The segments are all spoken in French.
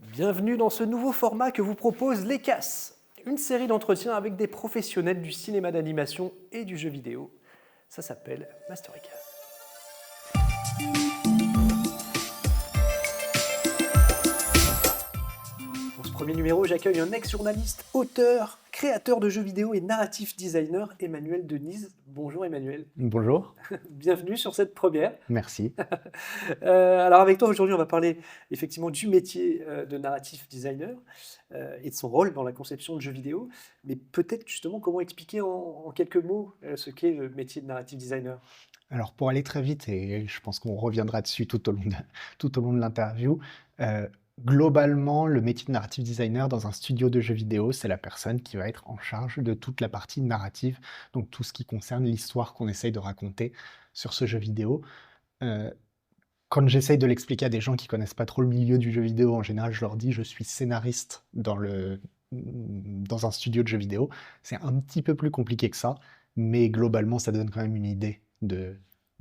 Bienvenue dans ce nouveau format que vous propose l'ECAS, une série d'entretiens avec des professionnels du cinéma d'animation et du jeu vidéo. Ça s'appelle Master ECAS. Pour ce premier numéro, j'accueille un ex-journaliste, auteur, créateur de jeux vidéo et narratif designer, Emmanuel Denise. Bonjour Emmanuel, Bonjour, bienvenue sur cette première. merci. Alors avec toi aujourd'hui, on va parler effectivement du métier de narrative designer et de son rôle dans la conception de jeux vidéo. Mais peut-être justement comment expliquer en quelques mots ce qu'est le métier de narrative designer. Alors pour aller très vite, et je pense qu'on reviendra dessus tout au long de l'interview, euh, globalement, le métier de narrative designer dans un studio de jeux vidéo, c'est la personne qui va être en charge de toute la partie narrative, donc tout ce qui concerne l'histoire qu'on essaye de raconter sur ce jeu vidéo. Euh, Quand j'essaye de l'expliquer à des gens qui connaissent pas trop le milieu du jeu vidéo, en général, je leur dis je suis scénariste dans un studio de jeux vidéo. C'est un petit peu plus compliqué que ça, mais globalement, ça donne quand même une idée de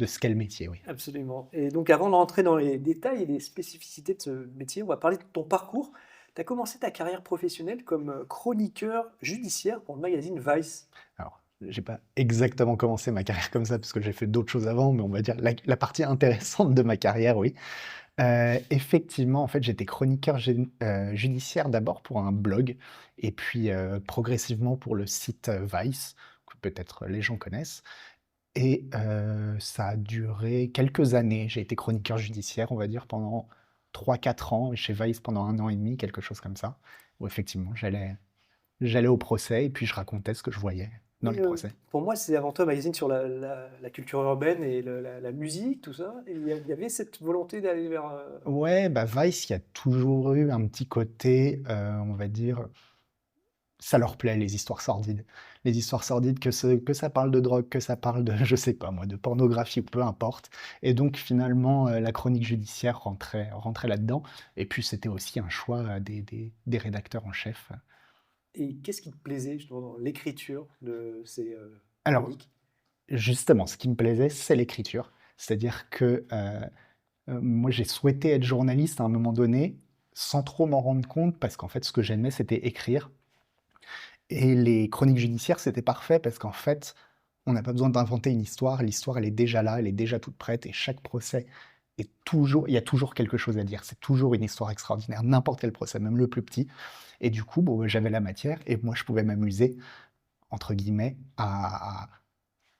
ce qu'est le métier, oui. Absolument. Et donc avant d'entrer dans les détails et les spécificités de ce métier, on va parler de ton parcours. Tu as commencé ta carrière professionnelle comme chroniqueur judiciaire pour le magazine Vice. Alors, j'ai pas exactement commencé ma carrière comme ça, parce que j'ai fait d'autres choses avant, mais on va dire la partie intéressante de ma carrière, oui. Effectivement, en fait, j'étais chroniqueur judiciaire d'abord pour un blog, et puis progressivement pour le site Vice, que peut-être les gens connaissent. Et ça a duré quelques années. J'ai été chroniqueur judiciaire, on va dire, pendant 3 4 ans, et chez Vice pendant 1 an et demi, quelque chose comme ça, où effectivement, j'allais au procès, et puis je racontais ce que je voyais dans Et, les procès. pour moi, c'est avant tout un magazine sur la culture urbaine et la musique, tout ça. Et il y avait cette volonté d'aller vers... Ouais, bah Vice, il y a toujours eu un petit côté, on va dire, ça leur plaît, les histoires sordides. Les histoires sordides, que ça parle de drogue, que ça parle de, je sais pas moi, de pornographie, ou peu importe. Et donc finalement, la chronique judiciaire rentrait là-dedans. Et puis c'était aussi un choix des rédacteurs en chef. Et qu'est-ce qui te plaisait justement dans l'écriture de ces Alors, chroniques? justement, ce qui me plaisait, c'est l'écriture. C'est-à-dire que moi, j'ai souhaité être journaliste à un moment donné, sans trop m'en rendre compte, parce qu'en fait, ce que j'aimais, c'était écrire. Et les chroniques judiciaires, c'était parfait parce qu'en fait, on n'a pas besoin d'inventer une histoire. L'histoire, elle est déjà là, elle est déjà toute prête, et chaque procès il y a toujours quelque chose à dire. C'est toujours une histoire extraordinaire, n'importe quel procès, même le plus petit. Et du coup, bon, j'avais la matière, et moi, je pouvais m'amuser, entre guillemets, à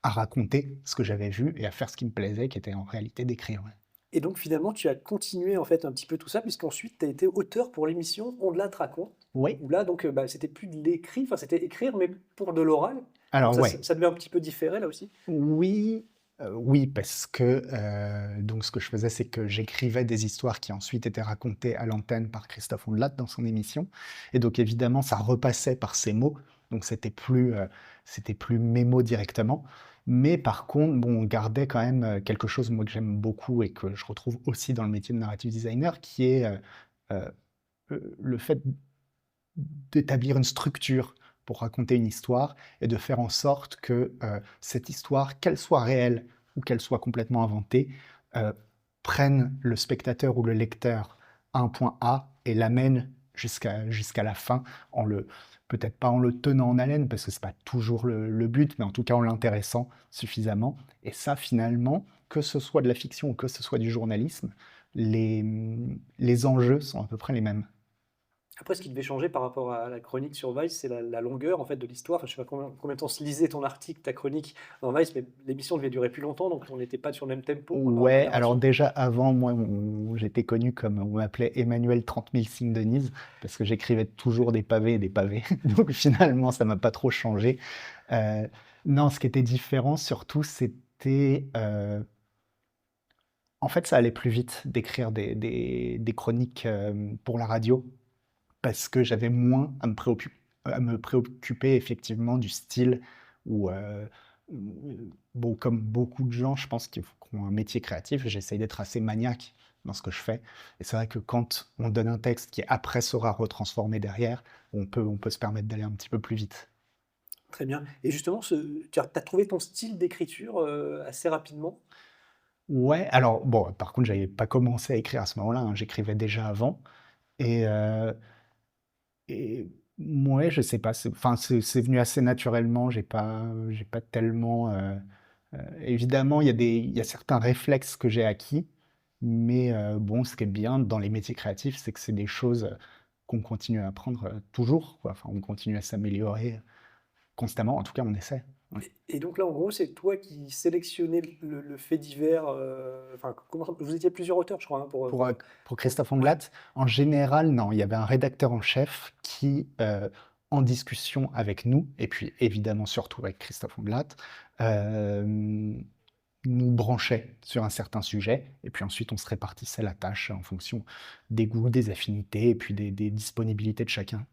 raconter ce que j'avais vu et à faire ce qui me plaisait, qui était en réalité d'écrire. Ouais. Et donc finalement, tu as continué en fait un petit peu tout ça, puisqu'ensuite tu as été auteur pour l'émission On te raconte, Oui, où là donc c'était plus de l'écrit, enfin c'était écrire mais pour de l'oral. Donc alors ouais. ça devait un petit peu différer là aussi. Oui, oui, parce que donc ce que je faisais, c'est que j'écrivais des histoires qui ensuite étaient racontées à l'antenne par Christophe Ondelat dans son émission, et donc évidemment ça repassait par ses mots, donc c'était plus mes mots directement, mais par contre, bon, on gardait quand même quelque chose, moi, que j'aime beaucoup et que je retrouve aussi dans le métier de narrative designer, qui est euh, le fait d'établir une structure pour raconter une histoire, et de faire en sorte que cette histoire, qu'elle soit réelle ou qu'elle soit complètement inventée, euh, prenne le spectateur ou le lecteur à un point A et l'amène jusqu'à la fin, peut-être pas en le tenant en haleine, parce que c'est pas toujours le but, mais en tout cas en l'intéressant suffisamment. Et ça, finalement, que ce soit de la fiction ou que ce soit du journalisme, les enjeux sont à peu près les mêmes. Après, ce qui devait changer par rapport à la chronique sur Vice, c'est la longueur en fait de l'histoire. Enfin, je sais pas combien de temps se lisait ton article, ta chronique dans Vice, mais l'émission devait durer plus longtemps, donc on n'était pas sur le même tempo par rapport à la Ouais, alors narration. déjà avant, moi, j'étais connu comme, on m'appelait Emmanuel 30 000 signes de Denise, parce que j'écrivais toujours des pavés et des pavés. Donc finalement, ça m'a pas trop changé. Euh, non, ce qui était différent surtout, c'était... en fait, ça allait plus vite d'écrire des chroniques pour la radio, parce que j'avais moins à me préoccuper effectivement du style, ou bon, comme beaucoup de gens, je pense, qui ont un métier créatif, j'essaye d'être assez maniaque dans ce que je fais. Et c'est vrai que quand on donne un texte qui après sera retransformé derrière, on peut se permettre d'aller un petit peu plus vite. Très bien. Et justement, tu as trouvé ton style d'écriture assez rapidement. Ouais, alors bon, par contre, j'avais pas commencé à écrire à ce moment-là, hein, j'écrivais déjà avant. Et, et ouais, je sais pas. Enfin, c'est venu assez naturellement. J'ai pas tellement. Évidemment, il y a certains réflexes que j'ai acquis, mais bon, ce qui est bien dans les métiers créatifs, c'est que c'est des choses qu'on continue à apprendre toujours, quoi. Enfin, on continue à s'améliorer constamment. En tout cas, on essaie. Ouais. Et donc là, en gros, c'est toi qui sélectionnais le fait divers. Enfin, vous étiez plusieurs auteurs, je crois, hein, Pour Christophe Ouais. Ondelat, en général, non. Il y avait un rédacteur en chef qui, en discussion avec nous, et puis évidemment surtout avec Christophe Ondelat, euh, nous branchait sur un certain sujet, et puis ensuite on se répartissait la tâche en fonction des goûts, des affinités, et puis des disponibilités de chacun.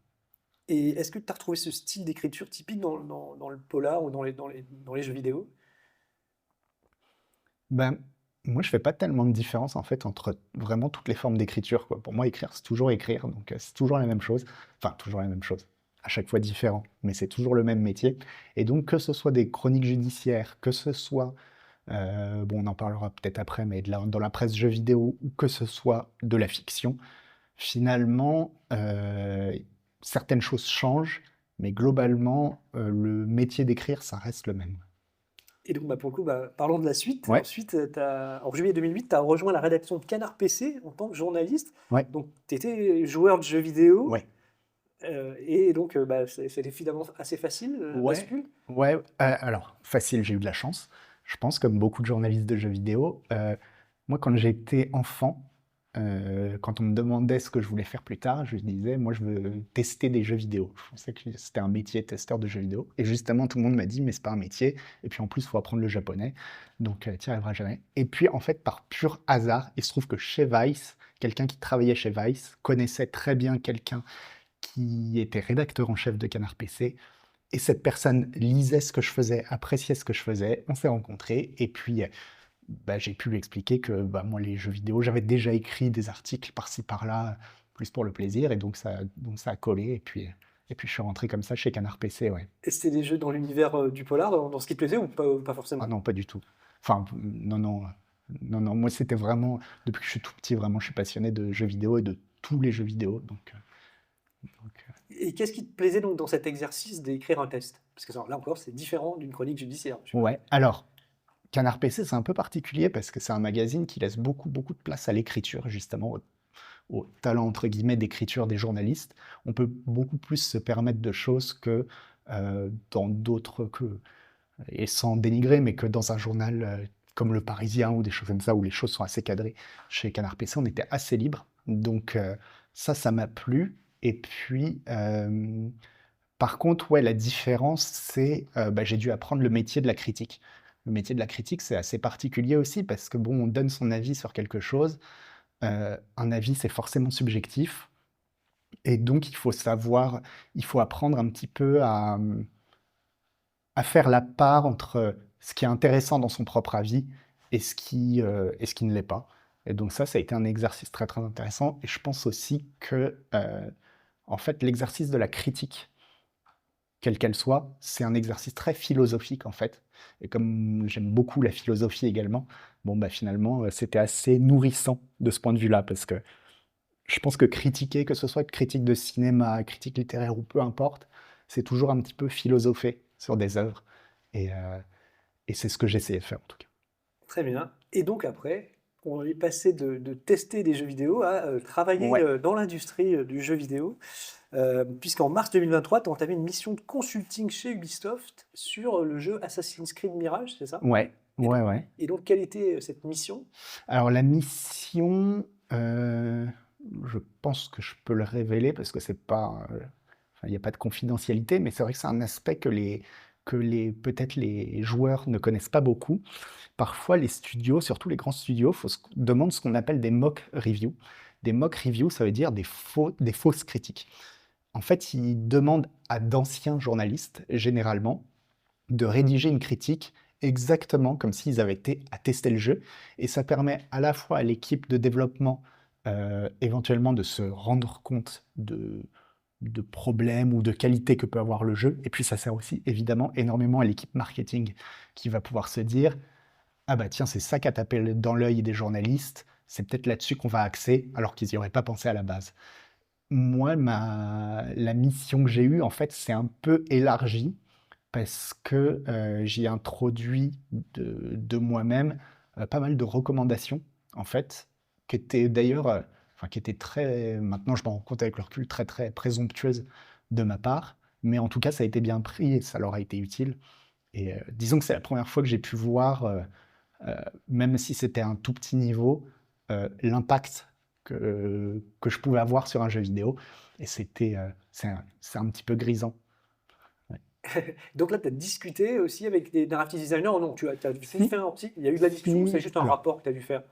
Et est-ce que tu as retrouvé ce style d'écriture typique dans le polar ou dans les jeux vidéo? Ben, moi, je fais pas tellement de différence en fait entre vraiment toutes les formes d'écriture, quoi. Pour moi, écrire, c'est toujours écrire, donc c'est toujours la même chose. Enfin, toujours la même chose. À chaque fois différent, mais c'est toujours le même métier. Et donc, que ce soit des chroniques judiciaires, que ce soit, bon, on en parlera peut-être après, mais dans la presse jeux vidéo, ou que ce soit de la fiction, finalement, certaines choses changent, mais globalement, le métier d'écrire, ça reste le même. Et donc, bah, pour le coup, bah, parlons de la suite. Ouais, Ensuite, en juillet 2008, tu as rejoint la rédaction de Canard PC en tant que journaliste. ouais, Donc, tu étais joueur de jeux vidéo. ouais. Et donc, bah, c'était finalement assez facile, la Ouais, bascule. ouais. Alors, facile, j'ai eu de la chance. Je pense, comme beaucoup de journalistes de jeux vidéo. Moi, quand j'étais enfant, quand on me demandait ce que je voulais faire plus tard, je disais, moi, je veux tester des jeux vidéo. Je pensais que c'était un métier, testeur de jeux vidéo. Et justement, tout le monde m'a dit, mais c'est pas un métier. Et puis, en plus, il faut apprendre le japonais. Donc, tu n'y arriveras jamais. Et puis, en fait, par pur hasard, il se trouve que chez Vice, quelqu'un qui travaillait chez Vice connaissait très bien quelqu'un qui était rédacteur en chef de Canard PC, et cette personne lisait ce que je faisais, appréciait ce que je faisais, on s'est rencontrés, et puis bah, j'ai pu lui expliquer que bah, moi, les jeux vidéo, j'avais déjà écrit des articles par-ci par-là, plus pour le plaisir, et donc ça a collé, et puis je suis rentré comme ça chez Canard PC, ouais. Et c'était des jeux dans l'univers du polar, dans ce qui te plaisait ou pas Ah forcément? non, pas du tout. Enfin, non, non, non, non, moi c'était vraiment, depuis que je suis tout petit, vraiment, je suis passionné de jeux vidéo et de tous les jeux vidéo, donc, Et qu'est-ce qui te plaisait donc dans cet exercice d'écrire un test? Parce que là encore, c'est différent d'une chronique judiciaire. ouais. Alors, Canard PC, c'est un peu particulier parce que c'est un magazine qui laisse beaucoup, beaucoup de place à l'écriture, justement, au talent entre guillemets d'écriture des journalistes. On peut beaucoup plus se permettre de choses que dans d'autres et sans dénigrer, mais que dans un journal comme Le Parisien ou des choses comme ça où les choses sont assez cadrées. Chez Canard PC, on était assez libre, donc ça m'a plu. Et puis par contre, ouais, la différence, c'est bah, j'ai dû apprendre le métier de la critique. Le métier de la critique, c'est assez particulier aussi parce que bon, on donne son avis sur quelque chose. Un avis, c'est forcément subjectif. Et donc, il faut apprendre un petit peu à faire la part entre ce qui est intéressant dans son propre avis et ce qui ne l'est pas. Et donc ça a été un exercice très très intéressant. Et je pense aussi que, en fait, l'exercice de la critique, quelle qu'elle soit, c'est un exercice très philosophique en fait. Et comme j'aime beaucoup la philosophie également, bon bah finalement, c'était assez nourrissant de ce point de vue-là parce que je pense que critiquer, que ce soit une critique de cinéma, critique littéraire ou peu importe, c'est toujours un petit peu philosopher sur des œuvres. Et, euh, et c'est ce que j'essayais de faire en tout cas. Très bien. Et donc après, on est passé de tester des jeux vidéo à travailler Ouais, dans l'industrie du jeu vidéo, puisqu'en mars 2023, tu as entamé une mission de consulting chez Ubisoft sur le jeu Assassin's Creed Mirage, c'est ça? ouais, Et donc, ouais, ouais. et donc, quelle était cette mission? Alors la mission, je pense que je peux le révéler parce que c'est pas, enfin, il n'y a pas de confidentialité, mais c'est vrai que c'est un aspect peut-être les joueurs ne connaissent pas beaucoup. Parfois, les studios, surtout les grands studios, demandent ce qu'on appelle des mock reviews. Des mock reviews, ça veut dire des fausses critiques. En fait, ils demandent à d'anciens journalistes, généralement, de rédiger une critique exactement comme s'ils avaient été à tester le jeu. Et ça permet à la fois à l'équipe de développement éventuellement de se rendre compte de problèmes ou de qualités que peut avoir le jeu. Et puis ça sert aussi évidemment énormément à l'équipe marketing qui va pouvoir se dire ah bah tiens, c'est ça qui a tapé dans l'œil des journalistes, c'est peut-être là-dessus qu'on va axer alors qu'ils n'y auraient pas pensé à la base. moi, la mission que j'ai eue, en fait, c'est un peu élargie parce que j'y ai introduit de moi-même pas mal de recommandations, en fait, qui étaient d'ailleurs, enfin, qui étaient très, maintenant je m'en rends compte avec le recul, très très présomptueuses de ma part, mais en tout cas, ça a été bien pris et ça leur a été utile. Et disons que c'est la première fois que j'ai pu voir, même si c'était un tout petit niveau, l'impact que je pouvais avoir sur un jeu vidéo. Et c'est un petit peu grisant. Ouais. Donc là, tu as discuté aussi avec des narrative designers? Non, tu as Si, fait un article, il y a eu de la discussion, ou si. c'est juste un Alors, rapport que tu as dû faire?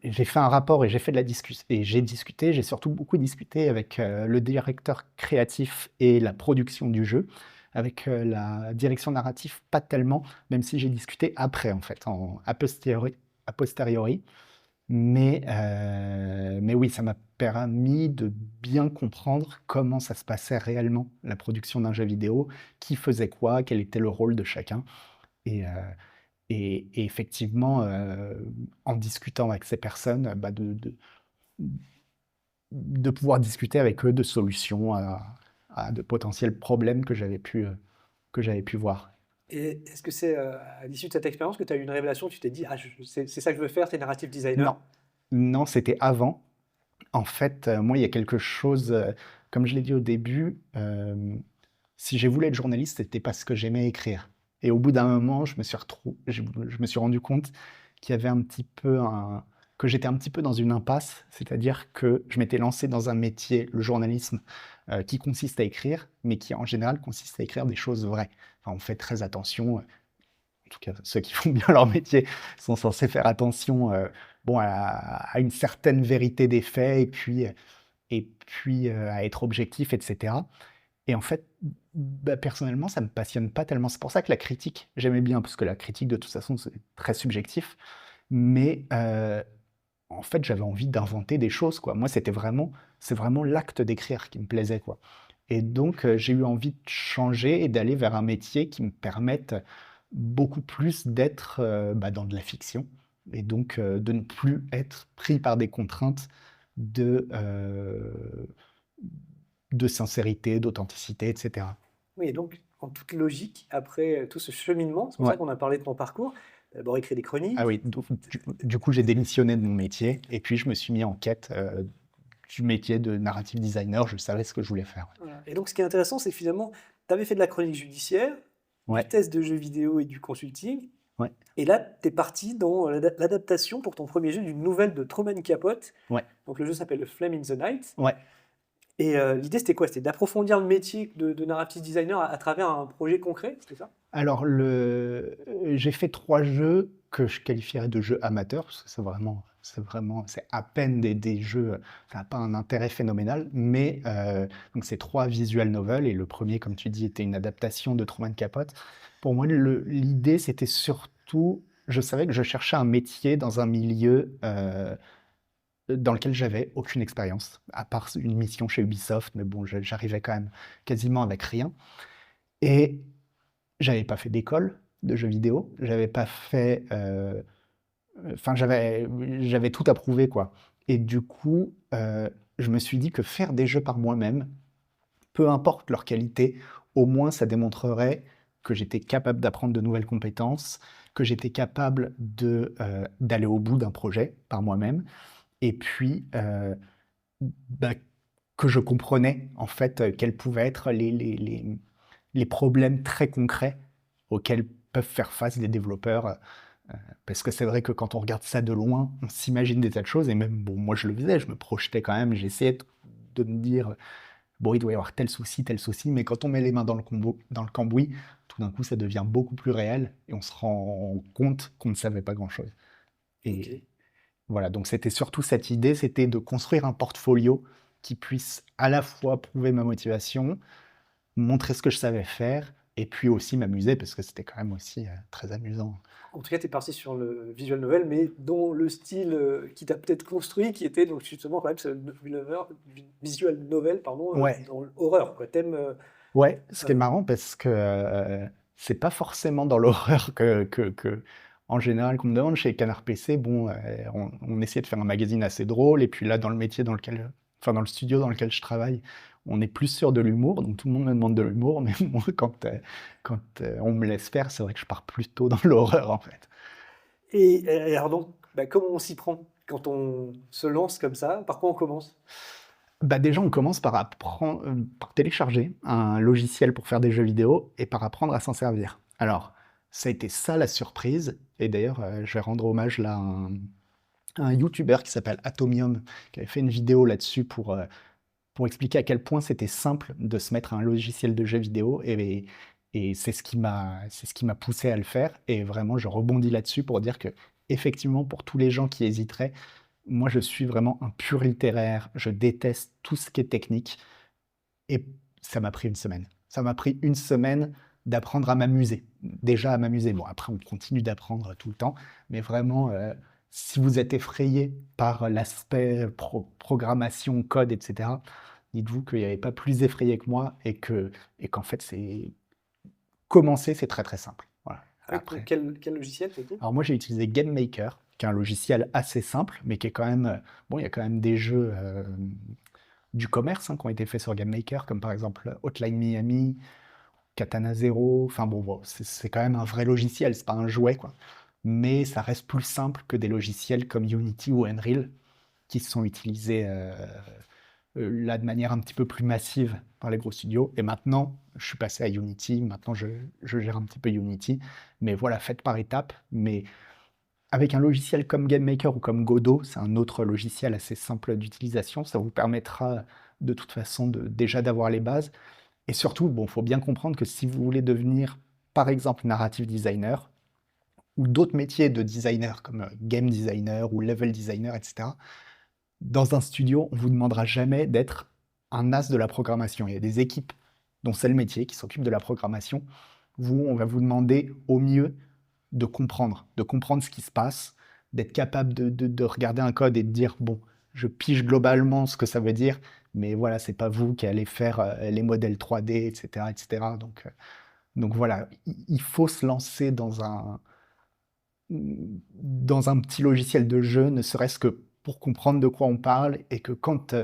j'ai fait un rapport et j'ai fait de la discussion. Et j'ai discuté, j'ai surtout beaucoup discuté avec le directeur créatif et la production du jeu. Avec la direction narrative, pas tellement, même si j'ai discuté après, en fait, a posteriori. Mais oui, ça m'a permis de bien comprendre comment ça se passait réellement, la production d'un jeu vidéo, qui faisait quoi, quel était le rôle de chacun. Et, et effectivement, en discutant avec ces personnes, bah, de pouvoir discuter avec eux de solutions à de potentiels problèmes que j'avais pu voir. Et est-ce que c'est à l'issue de cette expérience que tu as eu une révélation, tu t'es dit, ah, c'est ça que je veux faire, c'est narrative designer? Non, non, c'était avant. En fait, moi, il y a quelque chose, comme je l'ai dit au début, si j'ai voulu être journaliste, c'était parce que j'aimais écrire. Et au bout d'un moment, je me suis rendu compte qu'il y avait un petit peu que j'étais un petit peu dans une impasse, c'est-à-dire que je m'étais lancé dans un métier, le journalisme, qui consiste à écrire, mais qui en général consiste à écrire des choses vraies. Enfin, on fait très attention, en tout cas ceux qui font bien leur métier sont censés faire attention bon, à une certaine vérité des faits et puis à être objectif, etc. Et en fait, bah, personnellement, ça me passionne pas tellement. C'est pour ça que la critique, j'aimais bien, parce que la critique, de toute façon, c'est très subjectif. Mais en fait, j'avais envie d'inventer des choses, quoi. Moi, c'est vraiment l'acte d'écrire qui me plaisait, quoi. Et donc, j'ai eu envie de changer et d'aller vers un métier qui me permette beaucoup plus d'être bah, dans de la fiction et donc de ne plus être pris par des contraintes de, euh, de sincérité, d'authenticité, etc. Oui, et donc, en toute logique, après tout ce cheminement, c'est pour ça Ouais. qu'on a parlé de ton parcours, tu as d'abord écrit des Ah chroniques. oui, du coup, j'ai démissionné de mon métier et puis je me suis mis en quête du métier de narrative designer. Je savais ce que je voulais faire. Voilà. Et donc, ce qui est intéressant, c'est que finalement, tu avais fait de la chronique judiciaire, du Ouais, test de jeux vidéo et du consulting. ouais, Et là, tu es parti dans l'adaptation pour ton premier jeu d'une nouvelle de Truman Capote. ouais, Donc, le jeu s'appelle The Flame in the Night. ouais. Et l'idée, c'était quoi? C'était d'approfondir le métier de narrative designer à travers un projet concret, c'était ça? Alors, j'ai fait 3 jeux que je qualifierais de jeux amateurs, parce que c'est à peine des jeux, ça n'a pas un intérêt phénoménal, mais donc c'est 3 visual novels et le premier, comme tu dis, était une adaptation de Truman Capote. Pour moi, l'idée, c'était surtout, je savais que je cherchais un métier dans un milieu dans lequel j'avais aucune expérience, à part une mission chez Ubisoft, mais bon, j'arrivais quand même quasiment avec rien. Et j'avais pas fait d'école de jeux vidéo, j'avais pas fait, enfin j'avais tout approuvé quoi. Et du coup, je me suis dit que faire des jeux par moi-même, peu importe leur qualité, au moins ça démontrerait que j'étais capable d'apprendre de nouvelles compétences, que j'étais capable d'aller au bout d'un projet par moi-même, et puis bah, que je comprenais en fait quels pouvaient être les problèmes très concrets auxquels peuvent faire face des développeurs. Parce que c'est vrai que quand on regarde ça de loin, on s'imagine des tas de choses, et même, bon, moi je le faisais, je me projetais quand même, j'essayais de me dire, bon, il doit y avoir tel souci, mais quand on met les mains dans le cambouis, tout d'un coup ça devient beaucoup plus réel, et on se rend compte qu'on ne savait pas grand-chose. Ok. Et voilà, donc c'était surtout cette idée, c'était de construire un portfolio qui puisse à la fois prouver ma motivation, montrer ce que je savais faire, et puis aussi m'amuser, parce que c'était quand même aussi très amusant. En tout cas, tu es parti sur le visual novel, mais dont le style qui t'a peut-être construit, qui était donc justement quand même ce visual novel, pardon, Ouais, dans l'horreur, quoi. Thème. ouais, ce qui est Euh, marrant, parce que c'est pas forcément dans l'horreur en général, qu'on me demande. Chez Canard PC, bon, on essayait de faire un magazine assez drôle, et puis là, dans le métier dans lequel enfin dans le studio dans lequel je travaille, on est plus sur de l'humour, donc tout le monde me demande de l'humour, mais moi, quand on me laisse faire, c'est vrai que je pars plutôt dans l'horreur, en fait. Et alors donc, bah, comment on s'y prend quand on se lance comme ça? Par quoi on commence? Bah, déjà, on commence par télécharger un logiciel pour faire des jeux vidéo et par apprendre à s'en servir. Alors, ça a été ça la surprise, et d'ailleurs, je vais rendre hommage là à un YouTuber qui s'appelle Atomium, qui avait fait une vidéo là-dessus pour expliquer à quel point c'était simple de se mettre à un logiciel de jeu vidéo, et c'est ce qui m'a poussé à le faire, et vraiment, je rebondis là-dessus pour dire que, effectivement, pour tous les gens qui hésiteraient, moi, je suis vraiment un pur littéraire, je déteste tout ce qui est technique, et ça m'a pris une semaine. Ça m'a pris une semaine d'apprendre à m'amuser. Déjà à m'amuser. Bon, après, on continue d'apprendre tout le temps, mais vraiment, si vous êtes effrayé par l'aspect programmation, code, etc., dites-vous qu'il n'y avait pas plus effrayé que moi, et qu'en fait, commencer, c'est très très simple. Voilà. Avec donc Après, quel logiciel tu as dit? alors moi, j'ai utilisé Game Maker, qui est un logiciel assez simple, mais qui est quand même, bon, il y a quand même des jeux du commerce qui ont été faits sur Game Maker, comme par exemple Hotline Miami, Katana Zero. Enfin bon, c'est quand même un vrai logiciel, c'est pas un jouet, quoi. Mais ça reste plus simple que des logiciels comme Unity ou Unreal, qui sont utilisés là de manière un petit peu plus massive par les gros studios. Et maintenant, je suis passé à Unity, maintenant je gère un petit peu Unity. Mais voilà, faites par étapes. Mais avec un logiciel comme GameMaker ou comme Godot, c'est un autre logiciel assez simple d'utilisation. Ça vous permettra de toute façon déjà d'avoir les bases. Et surtout, bon, faut bien comprendre que si vous voulez devenir, par exemple, narrative designer ou d'autres métiers de designer comme game designer ou level designer, etc., dans un studio, on vous demandera jamais d'être un as de la programmation. Il y a des équipes dont c'est le métier qui s'occupent de la programmation. Vous, on va vous demander au mieux de comprendre ce qui se passe, d'être capable de regarder un code et de dire, bon, je pige globalement ce que ça veut dire, mais voilà, c'est pas vous qui allez faire les modèles 3D, etc., etc. Donc voilà, il faut se lancer dans un petit logiciel de jeu, ne serait-ce que pour comprendre de quoi on parle, et que quand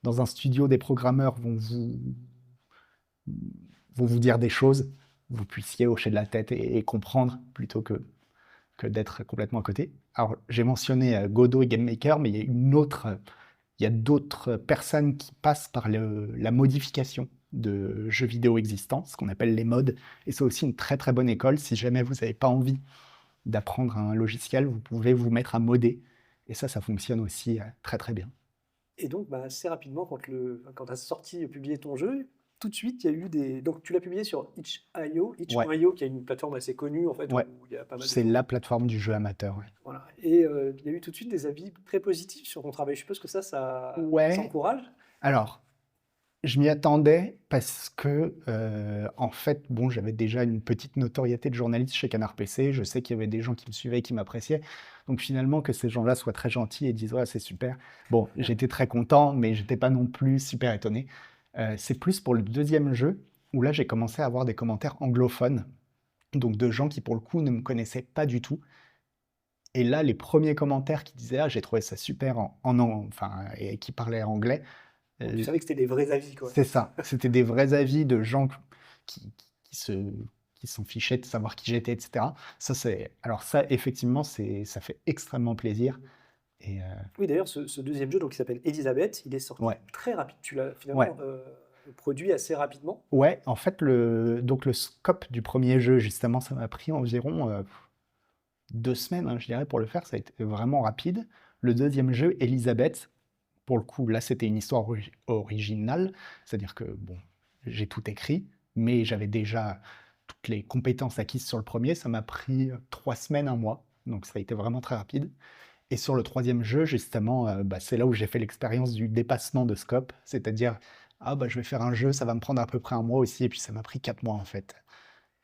dans un studio des programmeurs vont vous dire des choses, vous puissiez hocher de la tête et comprendre plutôt que d'être complètement à côté. Alors, j'ai mentionné Godot et GameMaker, mais il y a d'autres personnes qui passent par la modification de jeux vidéo existants, ce qu'on appelle les mods, et c'est aussi une très très bonne école. Si jamais vous n'avez pas envie d'apprendre un logiciel, vous pouvez vous mettre à modder, et ça fonctionne aussi très très bien. Et donc, bah, assez rapidement, quand tu as sorti, publié ton jeu, tout de suite, il y a eu des. Donc, tu l'as publié sur itch.io, Ouais, itch.io, qui est une plateforme assez connue, en fait, où ouais, il y a pas mal de c'est gens la qui. plateforme du jeu amateur. Ouais. Voilà. Et il y a eu tout de suite des avis très positifs sur ton travail. Je suppose que ça Ouais, encourage. alors, je m'y attendais parce que, en fait, bon, j'avais déjà une petite notoriété de journaliste chez Canard PC. Je sais qu'il y avait des gens qui me suivaient et qui m'appréciaient. Donc finalement, que ces gens-là soient très gentils et disent, ouais, c'est super. Bon, j'étais très content, mais j'étais pas non plus super étonné. C'est plus pour le deuxième jeu où là, j'ai commencé à avoir des commentaires anglophones, donc de gens qui, pour le coup, ne me connaissaient pas du tout. Et là, les premiers commentaires qui disaient, ah, j'ai trouvé ça super enfin, et qui parlaient anglais. Donc, tu euh, savais que c'était des vrais avis, quoi. c'est ça, c'était des vrais avis de gens qui, qui se, qui s'en fichaient de savoir qui j'étais, etc. Alors ça, effectivement, ça fait extrêmement plaisir. Et Oui, d'ailleurs, ce deuxième jeu, donc, qui s'appelle Elisabeth, il est sorti ouais, très rapide. Tu l'as ouais, finalement produit assez rapidement. ouais. En fait, donc le scope du premier jeu, justement, ça m'a pris environ 2 semaines, hein, je dirais, pour le faire. Ça a été vraiment rapide. Le deuxième jeu, Elisabeth, pour le coup, là, c'était une histoire originale, c'est-à-dire que, bon, j'ai tout écrit, mais j'avais déjà toutes les compétences acquises sur le premier. Ça m'a pris 3 semaines, un mois, donc ça a été vraiment très rapide. Et sur le troisième jeu, justement, bah, c'est là où j'ai fait l'expérience du dépassement de scope, c'est-à-dire, ah bah, je vais faire un jeu, ça va me prendre à peu près un mois aussi, et puis ça m'a pris 4 mois, en fait.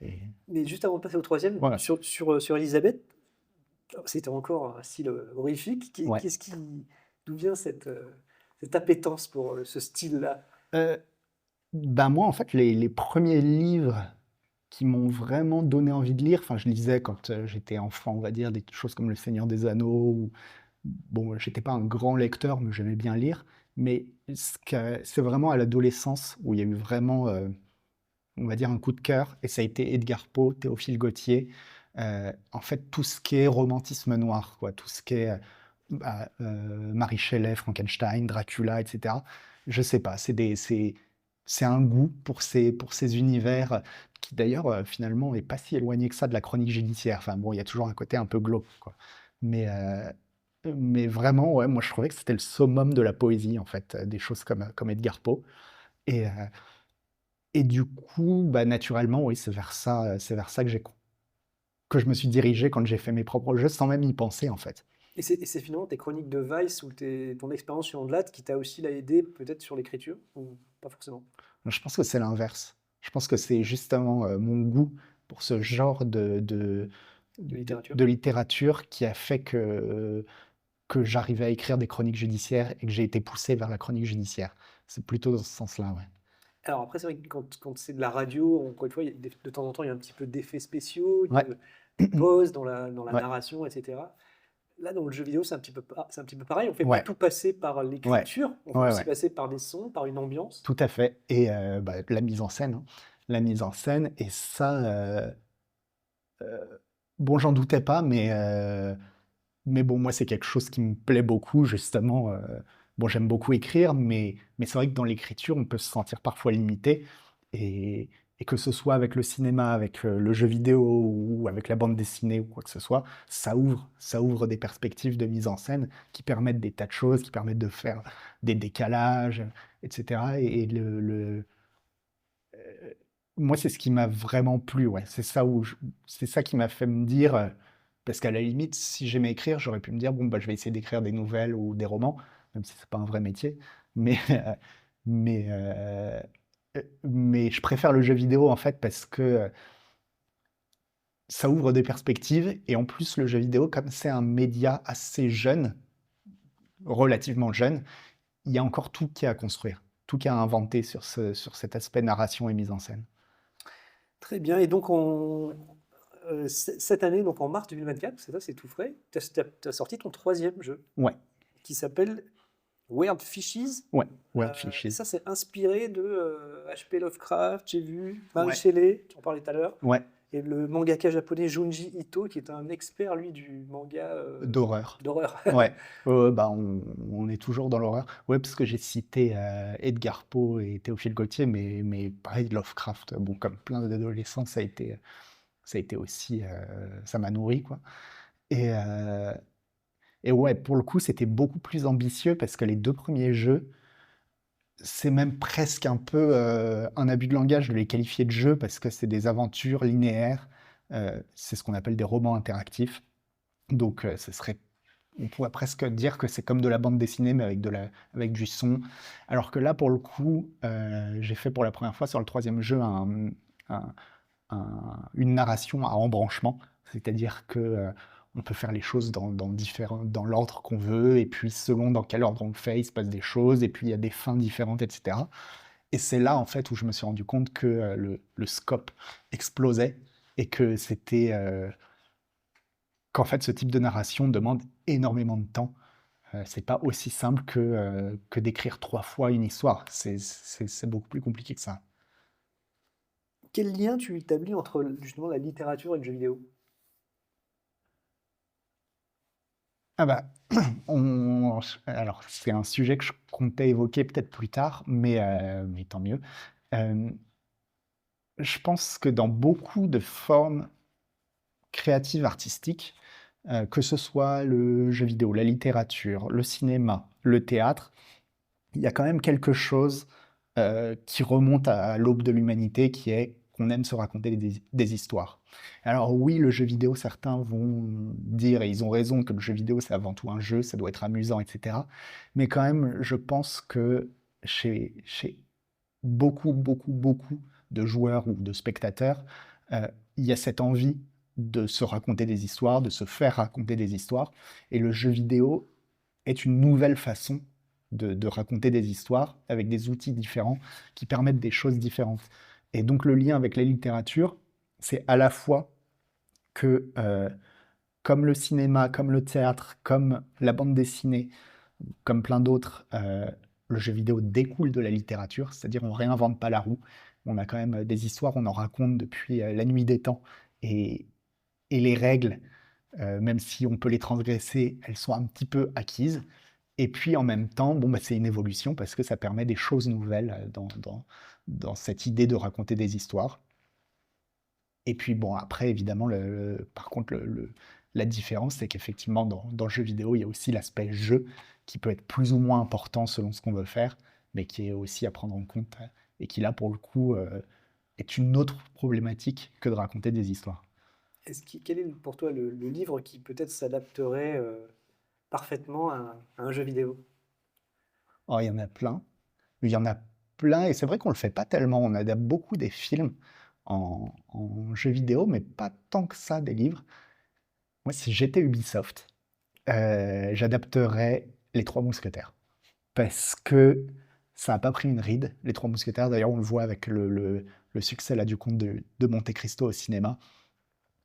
Et Mais juste avant de passer au troisième, voilà. sur Elisabeth, c'était encore un style horrifique. Ouais. D'où vient cette appétence pour ce style-là? Euh, Ben moi, en fait, les premiers livres qui m'ont vraiment donné envie de lire, enfin, je lisais quand j'étais enfant, on va dire, des choses comme Le Seigneur des Anneaux. Bon, j'étais pas un grand lecteur, mais j'aimais bien lire. Mais c'est vraiment à l'adolescence où il y a eu vraiment, on va dire, un coup de cœur, et ça a été Edgar Poe, Théophile Gautier, en fait, tout ce qui est romantisme noir, quoi, tout ce qui est Mary Shelley, Frankenstein, Dracula, etc. Je sais pas, c'est un goût pour ces univers qui d'ailleurs finalement est pas si éloigné que ça de la chronique judiciaire. Enfin bon, il y a toujours un côté un peu glauque, quoi. Mais, euh, mais vraiment, ouais, moi je trouvais que c'était le summum de la poésie, en fait, des choses comme Edgar Poe. Et, euh, et du coup, bah, naturellement, oui, c'est vers ça que je me suis dirigé quand j'ai fait mes propres jeux, sans même y penser, en fait. Et c'est finalement tes chroniques de Vice ou ton expérience sur Ondelat qui t'a aussi là, aidé peut-être sur l'écriture ou pas forcément? Je pense que c'est l'inverse. Je pense que c'est justement mon goût pour ce genre De littérature. de littérature qui a fait que j'arrivais à écrire des chroniques judiciaires et que j'ai été poussé vers la chronique judiciaire. C'est plutôt dans ce sens-là, ouais. Alors après, c'est vrai que quand c'est de la radio, encore une fois, de temps en temps, il y a un petit peu d'effets spéciaux, Ouais. de pauses dans la Ouais, narration, etc. Là, dans le jeu vidéo, c'est un petit peu pareil. On fait pas ouais, tout passer par ouais, l'écriture, on fait ouais, aussi ouais, passer par des sons, par une ambiance. tout à fait. Et bah, la mise en scène, hein. La mise en scène, et ça, bon, j'en doutais pas, mais bon, moi, c'est quelque chose qui me plaît beaucoup, justement. Bon, j'aime beaucoup écrire, mais c'est vrai que dans l'écriture, on peut se sentir parfois limité. Et que ce soit avec le cinéma, avec le jeu vidéo ou avec la bande dessinée ou quoi que ce soit, ça ouvre des perspectives de mise en scène qui permettent des tas de choses, qui permettent de faire des décalages, etc. Et moi, c'est ce qui m'a vraiment plu, ouais. C'est ça qui m'a fait me dire, parce qu'à la limite, si j'aimais écrire, j'aurais pu me dire, bon, bah, je vais essayer d'écrire des nouvelles ou des romans, même si c'est pas un vrai métier. Mais, mais, mais je préfère le jeu vidéo, en fait, parce que ça ouvre des perspectives. Et en plus, le jeu vidéo, comme c'est un média assez jeune, relativement jeune, il y a encore tout qui est à construire, tout qui est à inventer sur cet aspect narration et mise en scène. Très bien. Et donc, cette année, donc en mars 2024, c'est ça, c'est tout frais, tu as sorti ton troisième jeu Ouais, qui s'appelle Weird Fishes. ouais, World Et Fishes. ça, c'est inspiré de H.P. Lovecraft, j'ai vu, Mary Ouais, Shelley, tu en parlais tout à l'heure, ouais, et le mangaka japonais Junji Ito, qui est un expert, lui, du manga d'horreur. d'horreur. Ouais, bah on est toujours dans l'horreur. Ouais, parce que j'ai cité Edgar Poe et Théophile Gautier, mais pareil, Lovecraft, bon, comme plein d'adolescents, ça a été aussi, ça m'a nourri, quoi. Et, euh, et ouais, pour le coup, c'était beaucoup plus ambitieux parce que les deux premiers jeux, c'est même presque un peu un abus de langage de les qualifier de jeux parce que c'est des aventures linéaires. C'est ce qu'on appelle des romans interactifs. Donc, on pourrait presque dire que c'est comme de la bande dessinée, mais avec du son. Alors que là, pour le coup, j'ai fait pour la première fois sur le troisième jeu un- une narration à embranchement. C'est-à-dire que on peut faire les choses dans l'ordre qu'on veut, et puis selon dans quel ordre on le fait, il se passe des choses, et puis il y a des fins différentes, etc. Et c'est là, en fait, où je me suis rendu compte que le scope explosait, et que qu'en fait, ce type de narration demande énormément de temps. C'est pas aussi simple que d'écrire 3 fois une histoire. C'est beaucoup plus compliqué que ça. Quel lien tu établis entre justement la littérature et le jeu vidéo? Ah bah, alors c'est un sujet que je comptais évoquer peut-être plus tard, mais tant mieux. Euh, je pense que dans beaucoup de formes créatives artistiques, que ce soit le jeu vidéo, la littérature, le cinéma, le théâtre, il y a quand même quelque chose qui remonte à l'aube de l'humanité, qui est qu'on aime se raconter des histoires. Alors oui, le jeu vidéo, certains vont dire, et ils ont raison, que le jeu vidéo, c'est avant tout un jeu, ça doit être amusant, etc. Mais quand même, je pense que chez beaucoup de joueurs ou de spectateurs, euh, il y a cette envie de se raconter des histoires, de se faire raconter des histoires, et le jeu vidéo est une nouvelle façon de raconter des histoires avec des outils différents qui permettent des choses différentes. Et donc le lien avec la littérature, c'est à la fois que, comme le cinéma, comme le théâtre, comme la bande dessinée, comme plein d'autres, le jeu vidéo découle de la littérature, c'est-à-dire on réinvente pas la roue. On a quand même des histoires, on en raconte depuis la nuit des temps. Et, et les règles, même si on peut les transgresser, elles sont un petit peu acquises. Et puis en même temps, bon, bah, c'est une évolution parce que ça permet des choses nouvelles dans cette idée de raconter des histoires. Et puis bon, après, évidemment, par contre, la différence, c'est qu'effectivement, dans le jeu vidéo, il y a aussi l'aspect jeu qui peut être plus ou moins important selon ce qu'on veut faire, mais qui est aussi à prendre en compte et qui, là, pour le coup, est une autre problématique que de raconter des histoires. Quel est pour toi le livre qui peut-être s'adapterait parfaitement à un jeu vidéo? Oh, il y en a plein. Il y en a plein, et c'est vrai qu'on le fait pas tellement. On adapte beaucoup des films en jeu vidéo, mais pas tant que ça des livres. Moi, si j'étais Ubisoft, j'adapterais Les Trois Mousquetaires. Parce que ça n'a pas pris une ride, Les Trois Mousquetaires. D'ailleurs, on le voit avec le succès là, du Comte de Monte Cristo au cinéma.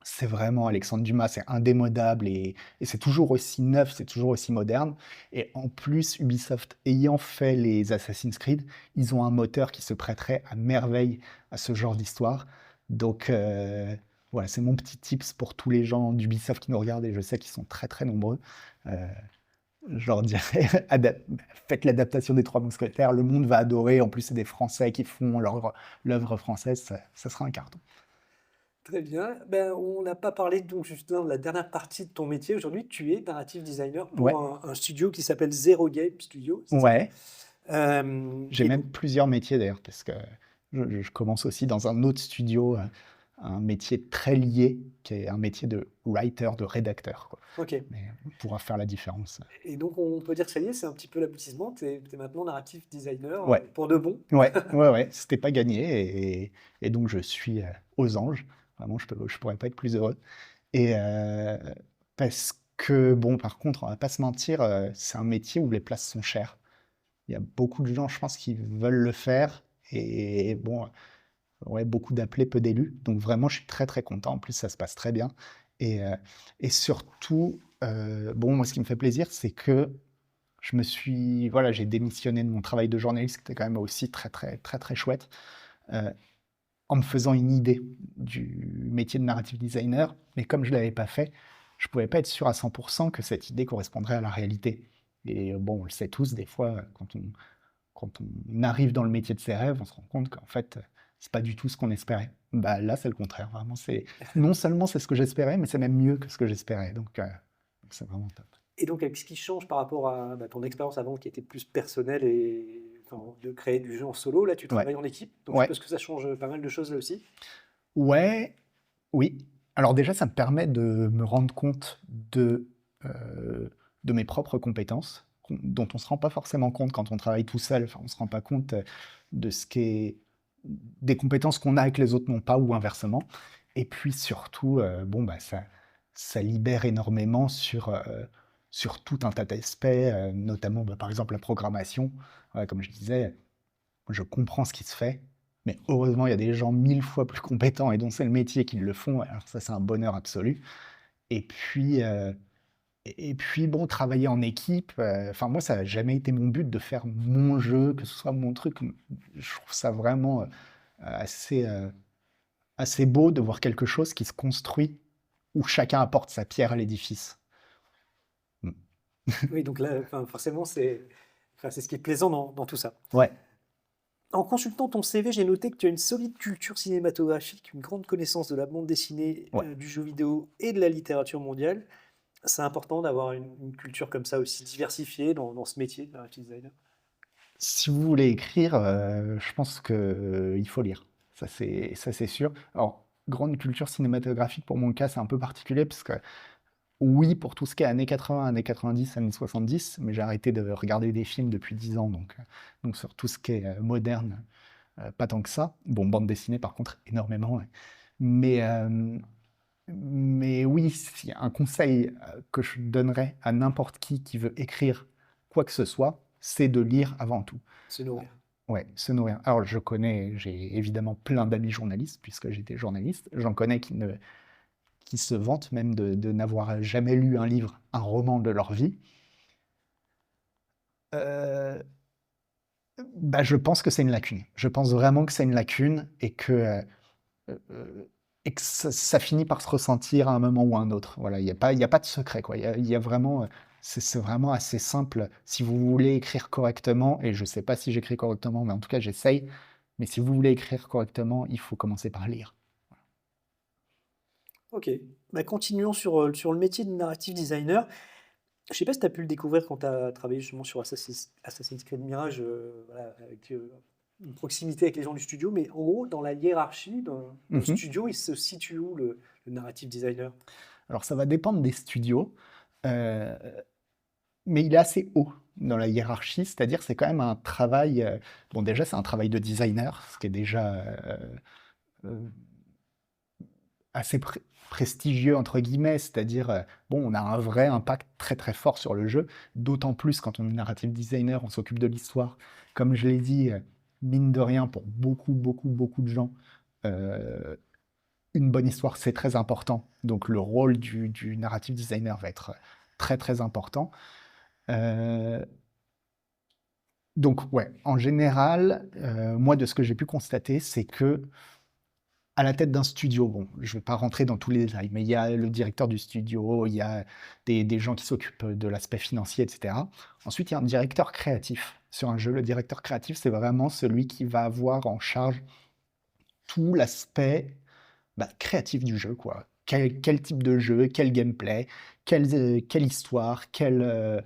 C'est vraiment Alexandre Dumas, c'est indémodable et c'est toujours aussi neuf, c'est toujours aussi moderne. Et en plus, Ubisoft ayant fait les Assassin's Creed, ils ont un moteur qui se prêterait à merveille à ce genre d'histoire. Donc voilà, c'est mon petit tips pour tous les gens d'Ubisoft qui nous regardent et je sais qu'ils sont très très nombreux. Euh, je leur dirais, faites l'adaptation des Trois Mousquetaires, le monde va adorer. En plus, c'est des Français qui font l'œuvre française, ça sera un carton. Très bien. Ben, on n'a pas parlé donc justement de la dernière partie de ton métier. Aujourd'hui, tu es narrative designer pour Ouais, un studio qui s'appelle Zero Game Studio, c'est ça? ouais. J'ai Et même donc, plusieurs métiers d'ailleurs, parce que je commence aussi dans un autre studio, un métier très lié, qui est un métier de writer, de rédacteur, quoi. ok. Mais on pourra faire la différence. Et donc, on peut dire que ça y est, c'est un petit peu l'aboutissement. Tu es maintenant narrative designer Ouais, pour de bon. ouais, c'était pas gagné, et donc je suis aux anges. Vraiment, je pourrais pas être plus heureux. Et parce que, bon, par contre, on va pas se mentir, c'est un métier où les places sont chères. Il y a beaucoup de gens, je pense, qui veulent le faire. Et bon, ouais, beaucoup d'appelés, peu d'élus. Donc vraiment, je suis très très content. En plus, ça se passe très bien. Et surtout, bon, moi, ce qui me fait plaisir, c'est que voilà, j'ai démissionné de mon travail de journaliste, qui était quand même aussi très très très très chouette, euh, en me faisant une idée du métier de narrative designer. Mais comme je l'avais pas fait, je pouvais pas être sûr à 100% que cette idée correspondrait à la réalité. Et bon, on le sait tous, des fois, quand on arrive dans le métier de ses rêves, on se rend compte qu'en fait, c'est pas du tout ce qu'on espérait. Bah là, c'est le contraire. Vraiment, non seulement c'est ce que j'espérais, mais c'est même mieux que ce que j'espérais. Donc, c'est vraiment top. Et donc, ce qui change par rapport à ton expérience avant qui était plus personnelle et enfin, de créer du jeu en solo, là, tu Ouais, travailles en équipe. Donc, je ouais, suppose que ça change pas mal de choses là aussi. ouais, oui. Alors déjà, ça me permet de me rendre compte euh, de mes propres compétences, dont on se rend pas forcément compte quand on travaille tout seul. Enfin, on se rend pas compte de ce qu'est des compétences qu'on a et que les autres n'ont pas, ou inversement. Et puis surtout, bon, bah, ça libère énormément sur tout un tas d'aspects, notamment bah, par exemple la programmation. Ouais, comme je disais, je comprends ce qui se fait, mais heureusement, il y a des gens 1000 fois plus compétents et dont c'est le métier qui le font. Alors ça, c'est un bonheur absolu. Et puis, bon, travailler en équipe, enfin moi, ça n'a jamais été mon but de faire mon jeu, que ce soit mon truc. Je trouve ça vraiment assez, assez beau de voir quelque chose qui se construit où chacun apporte sa pierre à l'édifice. Mm. Oui, donc là, enfin, forcément, c'est ce qui est plaisant dans tout ça. Ouais, En consultant ton CV, j'ai noté que tu as une solide culture cinématographique, une grande connaissance de la bande dessinée, ouais. du jeu vidéo et de la littérature mondiale. C'est important d'avoir une culture comme ça aussi diversifiée dans ce métier de narrative designer. Si vous voulez écrire, je pense que il faut lire. Ça c'est sûr. Alors, grande culture cinématographique, pour mon cas, c'est un peu particulier parce que oui, pour tout ce qui est années 80, années 90, années 70, mais j'ai arrêté de regarder des films depuis 10 ans, donc sur tout ce qui est moderne, pas tant que ça. Bon, bande dessinée, par contre, énormément, ouais. Mais, oui, si un conseil que je donnerais à n'importe qui veut écrire quoi que ce soit, c'est de lire avant tout. Se nourrir. Ouais, se nourrir. Alors, j'ai évidemment plein d'amis journalistes, puisque j'étais journaliste. J'en connais qui se vantent même de n'avoir jamais lu un livre, un roman de leur vie. Euh, Bah, je pense que c'est une lacune. Je pense vraiment que c'est une lacune et que ça finit par se ressentir à un moment ou à un autre. Voilà, il y a pas de secret, quoi. Il y a vraiment, c'est vraiment assez simple. Si vous voulez écrire correctement, et je ne sais pas si j'écris correctement, mais en tout cas j'essaye, mais si vous voulez écrire correctement, il faut commencer par lire. Ok. Bah, continuons sur le métier de narrative designer. Je sais pas si tu as pu le découvrir quand tu as travaillé justement sur Assassin's Creed Mirage, voilà, avec une proximité avec les gens du studio, mais en gros, dans la hiérarchie, dans le Mhm. studio, il se situe où le narrative designer? Alors ça va dépendre des studios, euh, mais il est assez haut dans la hiérarchie, c'est-à-dire c'est quand même un travail, bon déjà c'est un travail de designer, ce qui est déjà euh, assez prestigieux entre guillemets, c'est-à-dire bon, on a un vrai impact très très fort sur le jeu, d'autant plus quand on est narrative designer, on s'occupe de l'histoire. Comme je l'ai dit, mine de rien, pour beaucoup de gens, euh, une bonne histoire c'est très important. Donc le rôle du narrative designer va être très très important. Euh, donc ouais, en général, moi de ce que j'ai pu constater, c'est que à la tête d'un studio, bon, je ne vais pas rentrer dans tous les détails, mais il y a le directeur du studio, il y a des gens qui s'occupent de l'aspect financier, etc. Ensuite, il y a un directeur créatif sur un jeu. Le directeur créatif, c'est vraiment celui qui va avoir en charge tout l'aspect créatif du jeu, quoi. Quel type de jeu, quel gameplay, quelle histoire, quel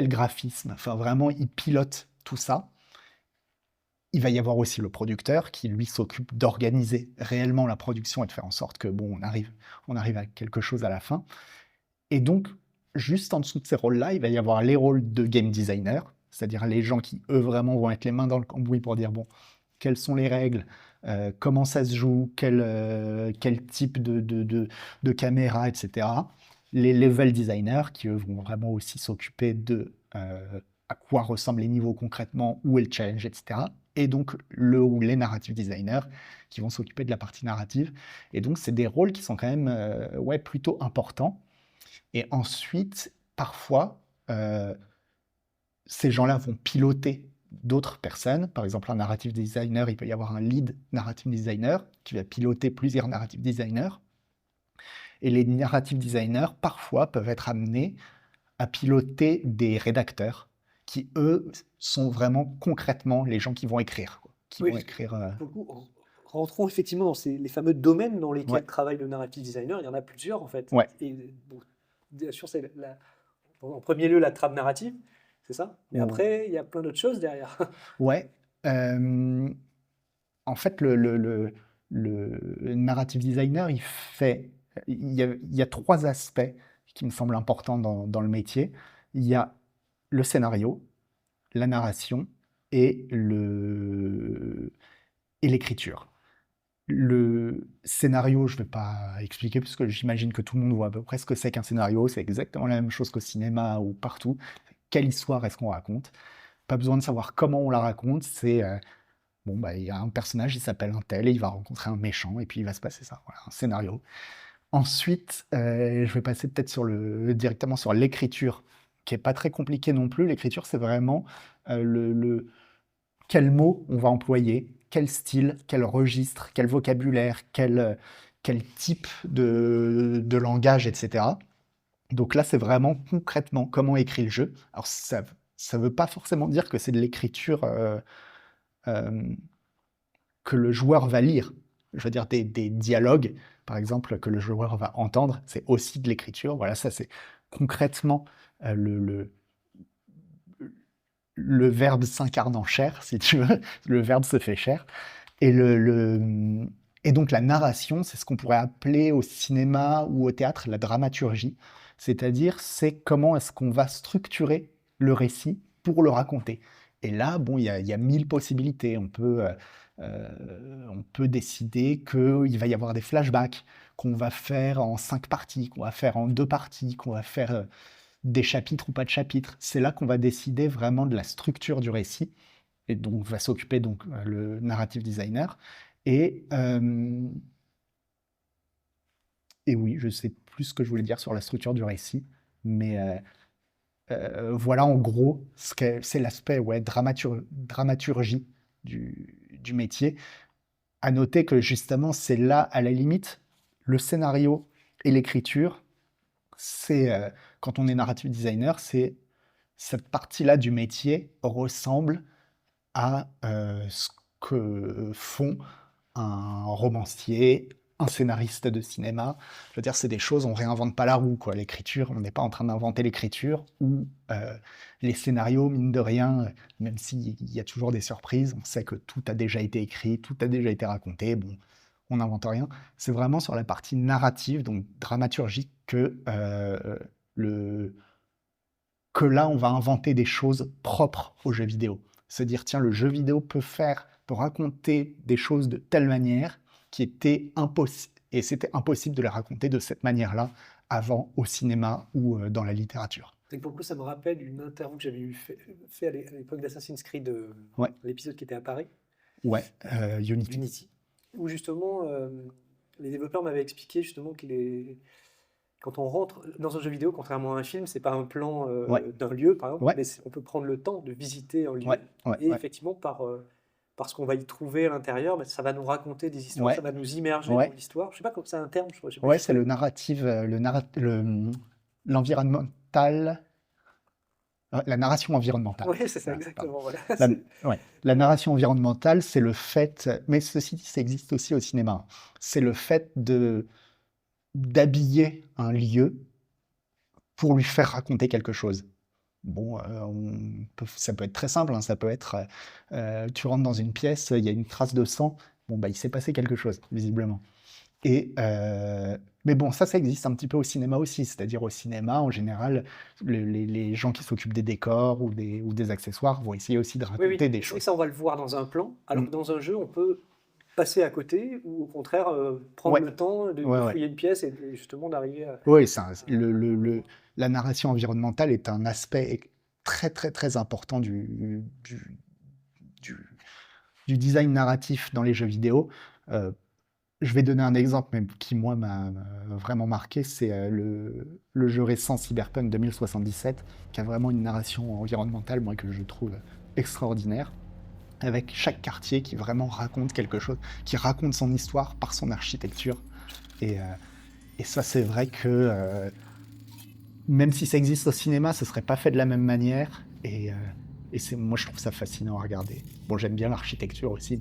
graphisme. Enfin, vraiment, il pilote tout ça. Il va y avoir aussi le producteur qui, lui, s'occupe d'organiser réellement la production et de faire en sorte que, bon, on arrive à quelque chose à la fin. Et donc, juste en dessous de ces rôles-là, il va y avoir les rôles de game designer, c'est-à-dire les gens qui, eux, vraiment vont être les mains dans le cambouis pour dire, bon, quelles sont les règles, comment ça se joue, quel type de caméra, etc. Les level designers qui, eux, vont vraiment aussi s'occuper de à quoi ressemblent les niveaux concrètement, où est le challenge, etc. Et donc, le ou les narrative designers qui vont s'occuper de la partie narrative. Et donc, c'est des rôles qui sont quand même ouais, plutôt importants. Et ensuite, parfois, ces gens-là vont piloter d'autres personnes. Par exemple, un narrative designer, il peut y avoir un lead narrative designer qui va piloter plusieurs narrative designers. Et les narrative designers, parfois, peuvent être amenés à piloter des rédacteurs qui, eux, sont vraiment concrètement les gens qui vont écrire, quoi. Qui Oui, vont parce que écrire. pour le coup, rentrons effectivement dans les fameux domaines dans Ouais, lesquels travaille le narrative designer. Il y en a plusieurs en fait. ouais, Et bon, bien sûr, c'est en premier lieu la trame narrative, c'est ça. Mais après, il y a plein d'autres choses derrière. ouais. Euh, En fait, le narrative designer, il y a trois aspects qui me semblent importants dans le métier. Il y a le scénario, la narration et l'écriture. Le scénario, je ne vais pas expliquer parce que j'imagine que tout le monde voit à peu près ce que c'est qu'un scénario. C'est exactement la même chose qu'au cinéma ou partout. Quelle histoire est-ce qu'on raconte? Pas besoin de savoir comment on la raconte, c'est bon, bah, il y a un personnage, il s'appelle un tel, et il va rencontrer un méchant, et puis il va se passer ça. Voilà, un scénario. Ensuite, je vais passer peut-être directement sur l'écriture, qui est pas très compliqué non plus. L'écriture, c'est vraiment quel mot on va employer, quel style, quel registre, quel vocabulaire, quel type de langage, etc. Donc là, c'est vraiment concrètement comment écrit le jeu. Alors ça veut pas forcément dire que c'est de l'écriture euh, que le joueur va lire. Je veux dire, des dialogues, par exemple, que le joueur va entendre, c'est aussi de l'écriture. Voilà, ça c'est concrètement euh, le, le, le verbe s'incarne en chair, si tu veux. Le verbe se fait chair. Et donc la narration, c'est ce qu'on pourrait appeler au cinéma ou au théâtre la dramaturgie. C'est-à-dire, c'est comment est-ce qu'on va structurer le récit pour le raconter. Et là, bon, il y a 1000 possibilités. On peut décider qu'il va y avoir des flashbacks, qu'on va faire en 5 parties, qu'on va faire en 2 parties, qu'on va faire des chapitres ou pas de chapitres. C'est là qu'on va décider vraiment de la structure du récit et donc va s'occuper donc le narrative designer. Et, euh, et oui, je sais plus ce que je voulais dire sur la structure du récit, mais Voilà en gros c'est l'aspect dramaturgie du métier. À noter que justement, c'est là, à la limite, le scénario et l'écriture, c'est quand on est narrative designer, c'est cette partie-là du métier ressemble à ce que font un romancier, un scénariste de cinéma. Je veux dire, c'est des choses, on réinvente pas la roue, quoi. L'écriture, on n'est pas en train d'inventer l'écriture, ou les scénarios, mine de rien, même s'il y a toujours des surprises, on sait que tout a déjà été écrit, tout a déjà été raconté, bon, on n'invente rien. C'est vraiment sur la partie narrative, donc dramaturgique, le, que là, on va inventer des choses propres au jeu vidéo. Se dire, tiens, le jeu vidéo peut raconter des choses de telle manière qui était impossible, et c'était impossible de les raconter de cette manière-là avant au cinéma ou dans la littérature. Et pour le coup, ça me rappelle une interview que j'avais fait à l'époque d'Assassin's Creed, Ouais, l'épisode qui était à Paris, ouais, Unity. Unity, où justement les développeurs m'avaient expliqué justement que quand on rentre dans un jeu vidéo, contrairement à un film, c'est pas un plan Ouais, d'un lieu, par exemple, ouais, mais on peut prendre le temps de visiter un ouais, lieu, ouais, et ouais, effectivement, par ce qu'on va y trouver à l'intérieur, bah, ça va nous raconter des histoires, ça ouais, va nous immerger dans ouais, l'histoire. Je sais pas comme c'est un terme, je sais plus ouais, juste c'est le narrative, l'environnemental, la narration environnementale. Oui, c'est ça, Voilà, pardon. exactement. Voilà. La, ouais. La narration environnementale, c'est le fait, mais ceci dit, ça existe aussi au cinéma. C'est le fait d'habiller un lieu pour lui faire raconter quelque chose. Bon, ça peut être très simple, hein, ça peut être, tu rentres dans une pièce, il y a une trace de sang, bon, bah, il s'est passé quelque chose, visiblement. Et, mais bon, ça existe un petit peu au cinéma aussi, c'est-à-dire au cinéma, en général, les gens qui s'occupent des décors ou des accessoires vont essayer aussi de Oui, oui. raconter des C'est vrai que choses. ça, on va le voir dans un plan, alors Mm. que dans un jeu, on peut passer à côté ou au contraire prendre Ouais, le temps de ouais, ouais. fouiller une pièce et justement d'arriver à... Oui, la narration environnementale est un aspect très, très, très important du, du design narratif dans les jeux vidéo. Euh, je vais donner un exemple mais qui, moi, m'a vraiment marqué, c'est le jeu récent Cyberpunk 2077, qui a vraiment une narration environnementale, moi, que je trouve extraordinaire, avec chaque quartier qui vraiment raconte quelque chose, qui raconte son histoire par son architecture. Et, ça, c'est vrai que même si ça existe au cinéma, ce serait pas fait de la même manière. Moi, je trouve ça fascinant à regarder. Bon, j'aime bien l'architecture aussi,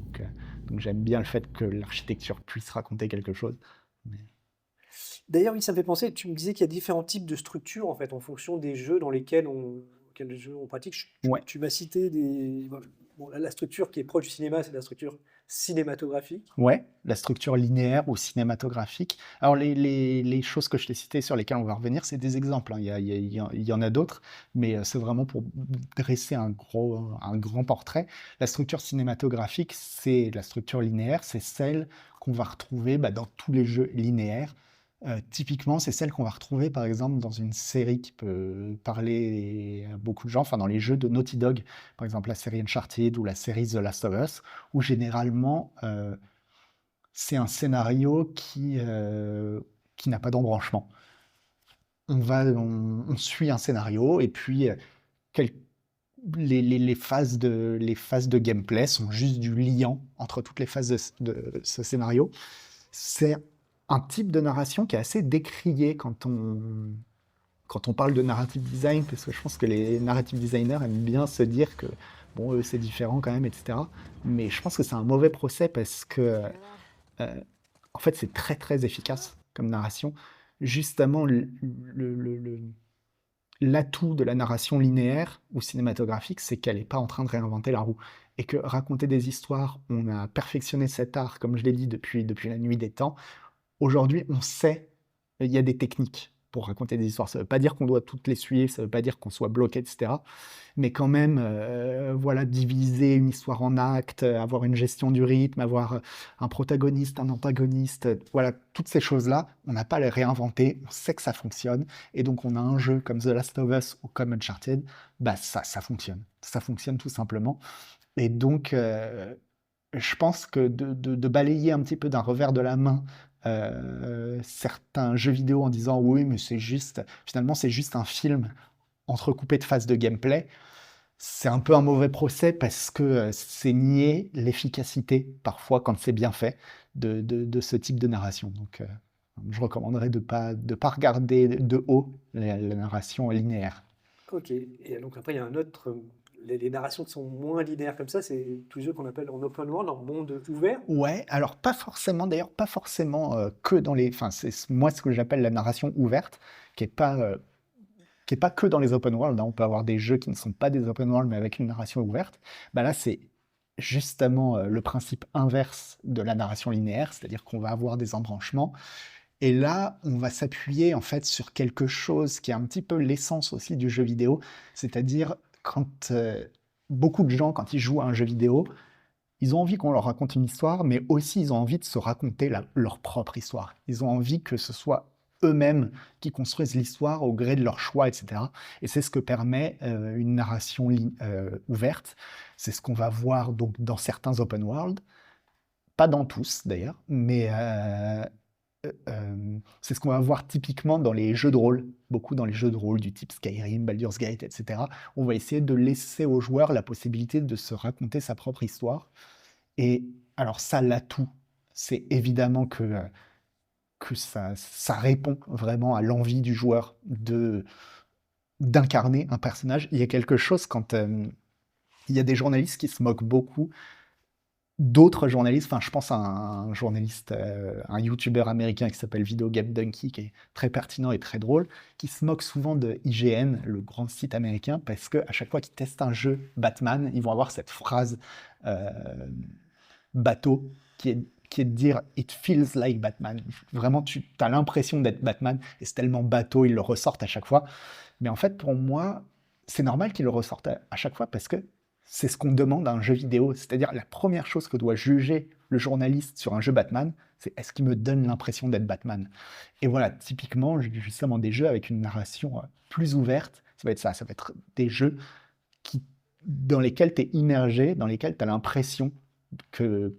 donc j'aime bien le fait que l'architecture puisse raconter quelque chose. Mais- D'ailleurs, oui, ça me fait penser, tu me disais qu'il y a différents types de structures en fait en fonction des jeux dans lesquels jeux on pratique. Ouais, Tu m'as cité bon, la structure qui est proche du cinéma, c'est la structure cinématographique. ouais, la structure linéaire ou cinématographique. Alors, les choses que je t'ai citées sur lesquelles on va revenir, c'est des exemples, hein. Il y en a d'autres, mais c'est vraiment pour dresser un grand portrait. La structure cinématographique, c'est la structure linéaire, c'est celle qu'on va retrouver dans tous les jeux linéaires. Typiquement, c'est celle qu'on va retrouver par exemple dans une série qui peut parler à beaucoup de gens, enfin dans les jeux de Naughty Dog, par exemple la série Uncharted ou la série The Last of Us, où généralement c'est un scénario qui n'a pas d'embranchement. On suit un scénario et puis quel- les phases de gameplay sont juste du liant entre toutes les phases de ce scénario. C'est un type de narration qui est assez décrié quand on parle de narrative design, parce que je pense que les narrative designers aiment bien se dire que bon, eux, c'est différent quand même, etc. Mais je pense que c'est un mauvais procès parce que euh, en fait, c'est très très efficace comme narration. Justement, l'atout de la narration linéaire ou cinématographique, c'est qu'elle n'est pas en train de réinventer la roue. Et que raconter des histoires, on a perfectionné cet art, comme je l'ai dit, depuis la nuit des temps. Aujourd'hui, on sait, il y a des techniques pour raconter des histoires. Ça ne veut pas dire qu'on doit toutes les suivre, ça ne veut pas dire qu'on soit bloqué, etc. Mais quand même, voilà, diviser une histoire en actes, avoir une gestion du rythme, avoir un protagoniste, un antagoniste, voilà, toutes ces choses-là, on n'a pas à les réinventer, on sait que ça fonctionne, et donc on a un jeu comme The Last of Us ou comme Uncharted, ça fonctionne. Ça fonctionne tout simplement. Et donc, je pense que de balayer un petit peu d'un revers de la main certains jeux vidéo en disant oui, mais finalement c'est juste un film entrecoupé de phases de gameplay, c'est un peu un mauvais procès parce que c'est nier l'efficacité, parfois, quand c'est bien fait, de ce type de narration. Donc, je recommanderais de pas regarder de haut la narration linéaire. Ok. Et donc après, il y a un autre. Les narrations qui sont moins linéaires comme ça, c'est tous les jeux qu'on appelle en open world, en monde ouvert. Ouais, alors pas forcément, d'ailleurs, pas forcément que dans les. Enfin, c'est moi ce que j'appelle la narration ouverte, qui est pas que dans les open world, hein. On peut avoir des jeux qui ne sont pas des open world, mais avec une narration ouverte. Bah là, c'est justement le principe inverse de la narration linéaire, c'est-à-dire qu'on va avoir des embranchements. Et là, on va s'appuyer en fait sur quelque chose qui est un petit peu l'essence aussi du jeu vidéo, c'est-à-dire quand beaucoup de gens, quand ils jouent à un jeu vidéo, ils ont envie qu'on leur raconte une histoire, mais aussi ils ont envie de se raconter leur propre histoire. Ils ont envie que ce soit eux-mêmes qui construisent l'histoire au gré de leurs choix, etc. Et c'est ce que permet une narration ouverte. C'est ce qu'on va voir donc dans certains open world, pas dans tous d'ailleurs, mais c'est ce qu'on va voir typiquement dans les jeux de rôle, beaucoup dans les jeux de rôle du type Skyrim, Baldur's Gate, etc. On va essayer de laisser aux joueurs la possibilité de se raconter sa propre histoire. Et alors ça, l'atout, c'est évidemment que ça répond vraiment à l'envie du joueur d'incarner un personnage. Il y a quelque chose quand il y a des journalistes qui se moquent beaucoup d'autres journalistes, enfin je pense à un journaliste, un YouTuber américain qui s'appelle Video Game Donkey, qui est très pertinent et très drôle, qui se moque souvent de IGN, le grand site américain, parce que à chaque fois qu'ils testent un jeu Batman, ils vont avoir cette phrase euh, bateau qui est de dire It feels like Batman. Vraiment, tu as l'impression d'être Batman, et c'est tellement bateau, ils le ressortent à chaque fois. Mais en fait, pour moi, c'est normal qu'ils le ressortent à chaque fois parce que c'est ce qu'on demande à un jeu vidéo. C'est-à-dire, la première chose que doit juger le journaliste sur un jeu Batman, c'est est-ce qu'il me donne l'impression d'être Batman. Et voilà, typiquement, justement, des jeux avec une narration plus ouverte, ça va être ça. Ça va être des jeux dans lesquels tu es immergé, dans lesquels tu as l'impression que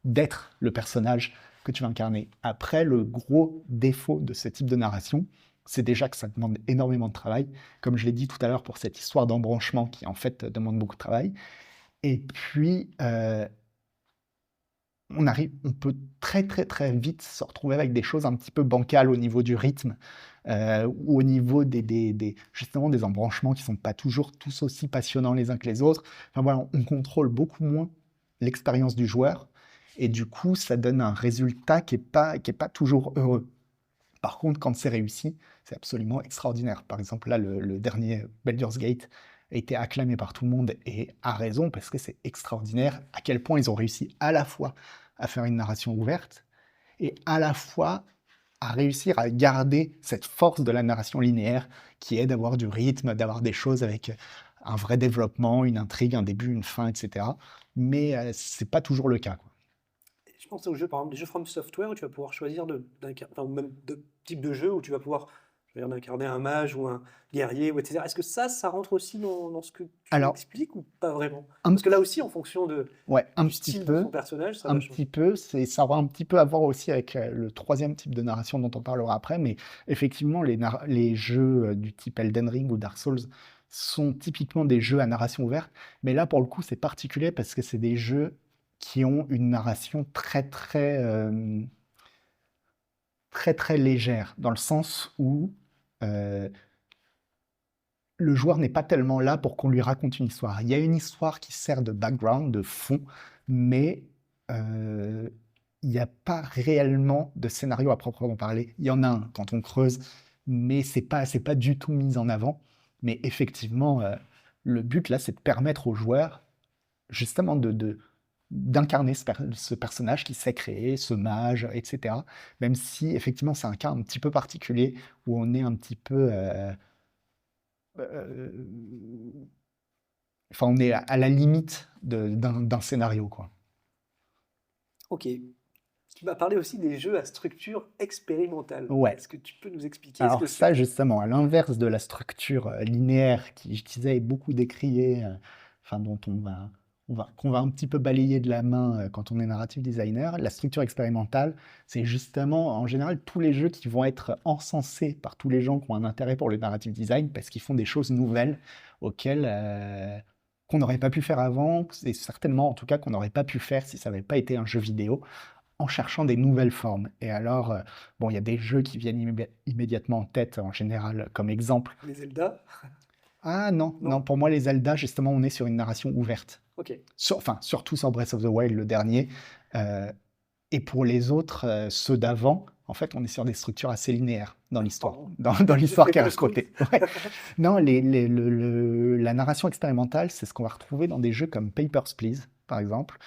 d'être le personnage que tu vas incarner. Après, le gros défaut de ce type de narration, c'est déjà que ça demande énormément de travail, comme je l'ai dit tout à l'heure pour cette histoire d'embranchement qui en fait demande beaucoup de travail. Et puis, on peut très très très vite se retrouver avec des choses un petit peu bancales au niveau du rythme, ou au niveau justement des embranchements qui sont pas toujours tous aussi passionnants les uns que les autres. Enfin voilà, on contrôle beaucoup moins l'expérience du joueur, et du coup, ça donne un résultat qui est pas toujours heureux. Par contre, quand c'est réussi, c'est absolument extraordinaire. Par exemple, là, le dernier Baldur's Gate a été acclamé par tout le monde et a raison parce que c'est extraordinaire à quel point ils ont réussi à la fois à faire une narration ouverte et à la fois à réussir à garder cette force de la narration linéaire qui est d'avoir du rythme, d'avoir des choses avec un vrai développement, une intrigue, un début, une fin, etc. Mais c'est pas toujours le cas, quoi. Je pense aux jeux, par exemple, des jeux From Software où tu vas pouvoir choisir enfin, ou même de type de jeu où tu vas pouvoir, je veux dire, d'incarner un mage ou un guerrier, ou etc. Est-ce que ça rentre aussi dans ce que tu Alors, expliques ou pas vraiment? un Parce que là aussi, en fonction ouais, un du petit style de peu. son personnage, ça Un va petit changer. peu, ça va un petit peu à voir aussi avec le troisième type de narration dont on parlera après, mais effectivement, les jeux du type Elden Ring ou Dark Souls sont typiquement des jeux à narration ouverte, mais là, pour le coup, c'est particulier parce que c'est des jeux qui ont une narration très, très légère, dans le sens où euh, le joueur n'est pas tellement là pour qu'on lui raconte une histoire. Il y a une histoire qui sert de background, de fond, mais euh, il n'y a pas réellement de scénario à proprement parler. Il y en a un quand on creuse, mais c'est pas du tout mis en avant. Mais effectivement, le but là, c'est de permettre aux joueurs justement d'incarner ce personnage qui s'est créé, ce mage, etc. Même si effectivement c'est un cas un petit peu particulier où on est un petit peu euh, enfin, on est à la limite d'un scénario, quoi. Ok. Tu m'as parlé aussi des jeux à structure expérimentale. Ouais. Est-ce que tu peux nous expliquer ce Alors que c'est? ça, justement, à l'inverse de la structure linéaire qui, je disais, est beaucoup décriée, enfin, dont on va qu'on va un petit peu balayer de la main quand on est narrative designer. La structure expérimentale, c'est justement en général tous les jeux qui vont être encensés par tous les gens qui ont un intérêt pour le narrative design parce qu'ils font des choses nouvelles auxquelles qu'on n'aurait pas pu faire avant, et certainement en tout cas qu'on n'aurait pas pu faire si ça n'avait pas été un jeu vidéo, en cherchant des nouvelles formes. Et alors, bon, il y a des jeux qui viennent immédiatement en tête en général comme exemple. Les Zelda? Ah non, non, Non? pour moi les Zelda, justement, on est sur une narration ouverte. Ok. Enfin, surtout sur Breath of the Wild, le dernier. Euh, et pour les autres, ceux d'avant, en fait, on est sur des structures assez linéaires dans l'histoire, Pardon. dans l'histoire qui est Papers, Please. racontée. Ouais. Non, la narration expérimentale, c'est ce qu'on va retrouver dans des jeux comme Papers, Please, par exemple,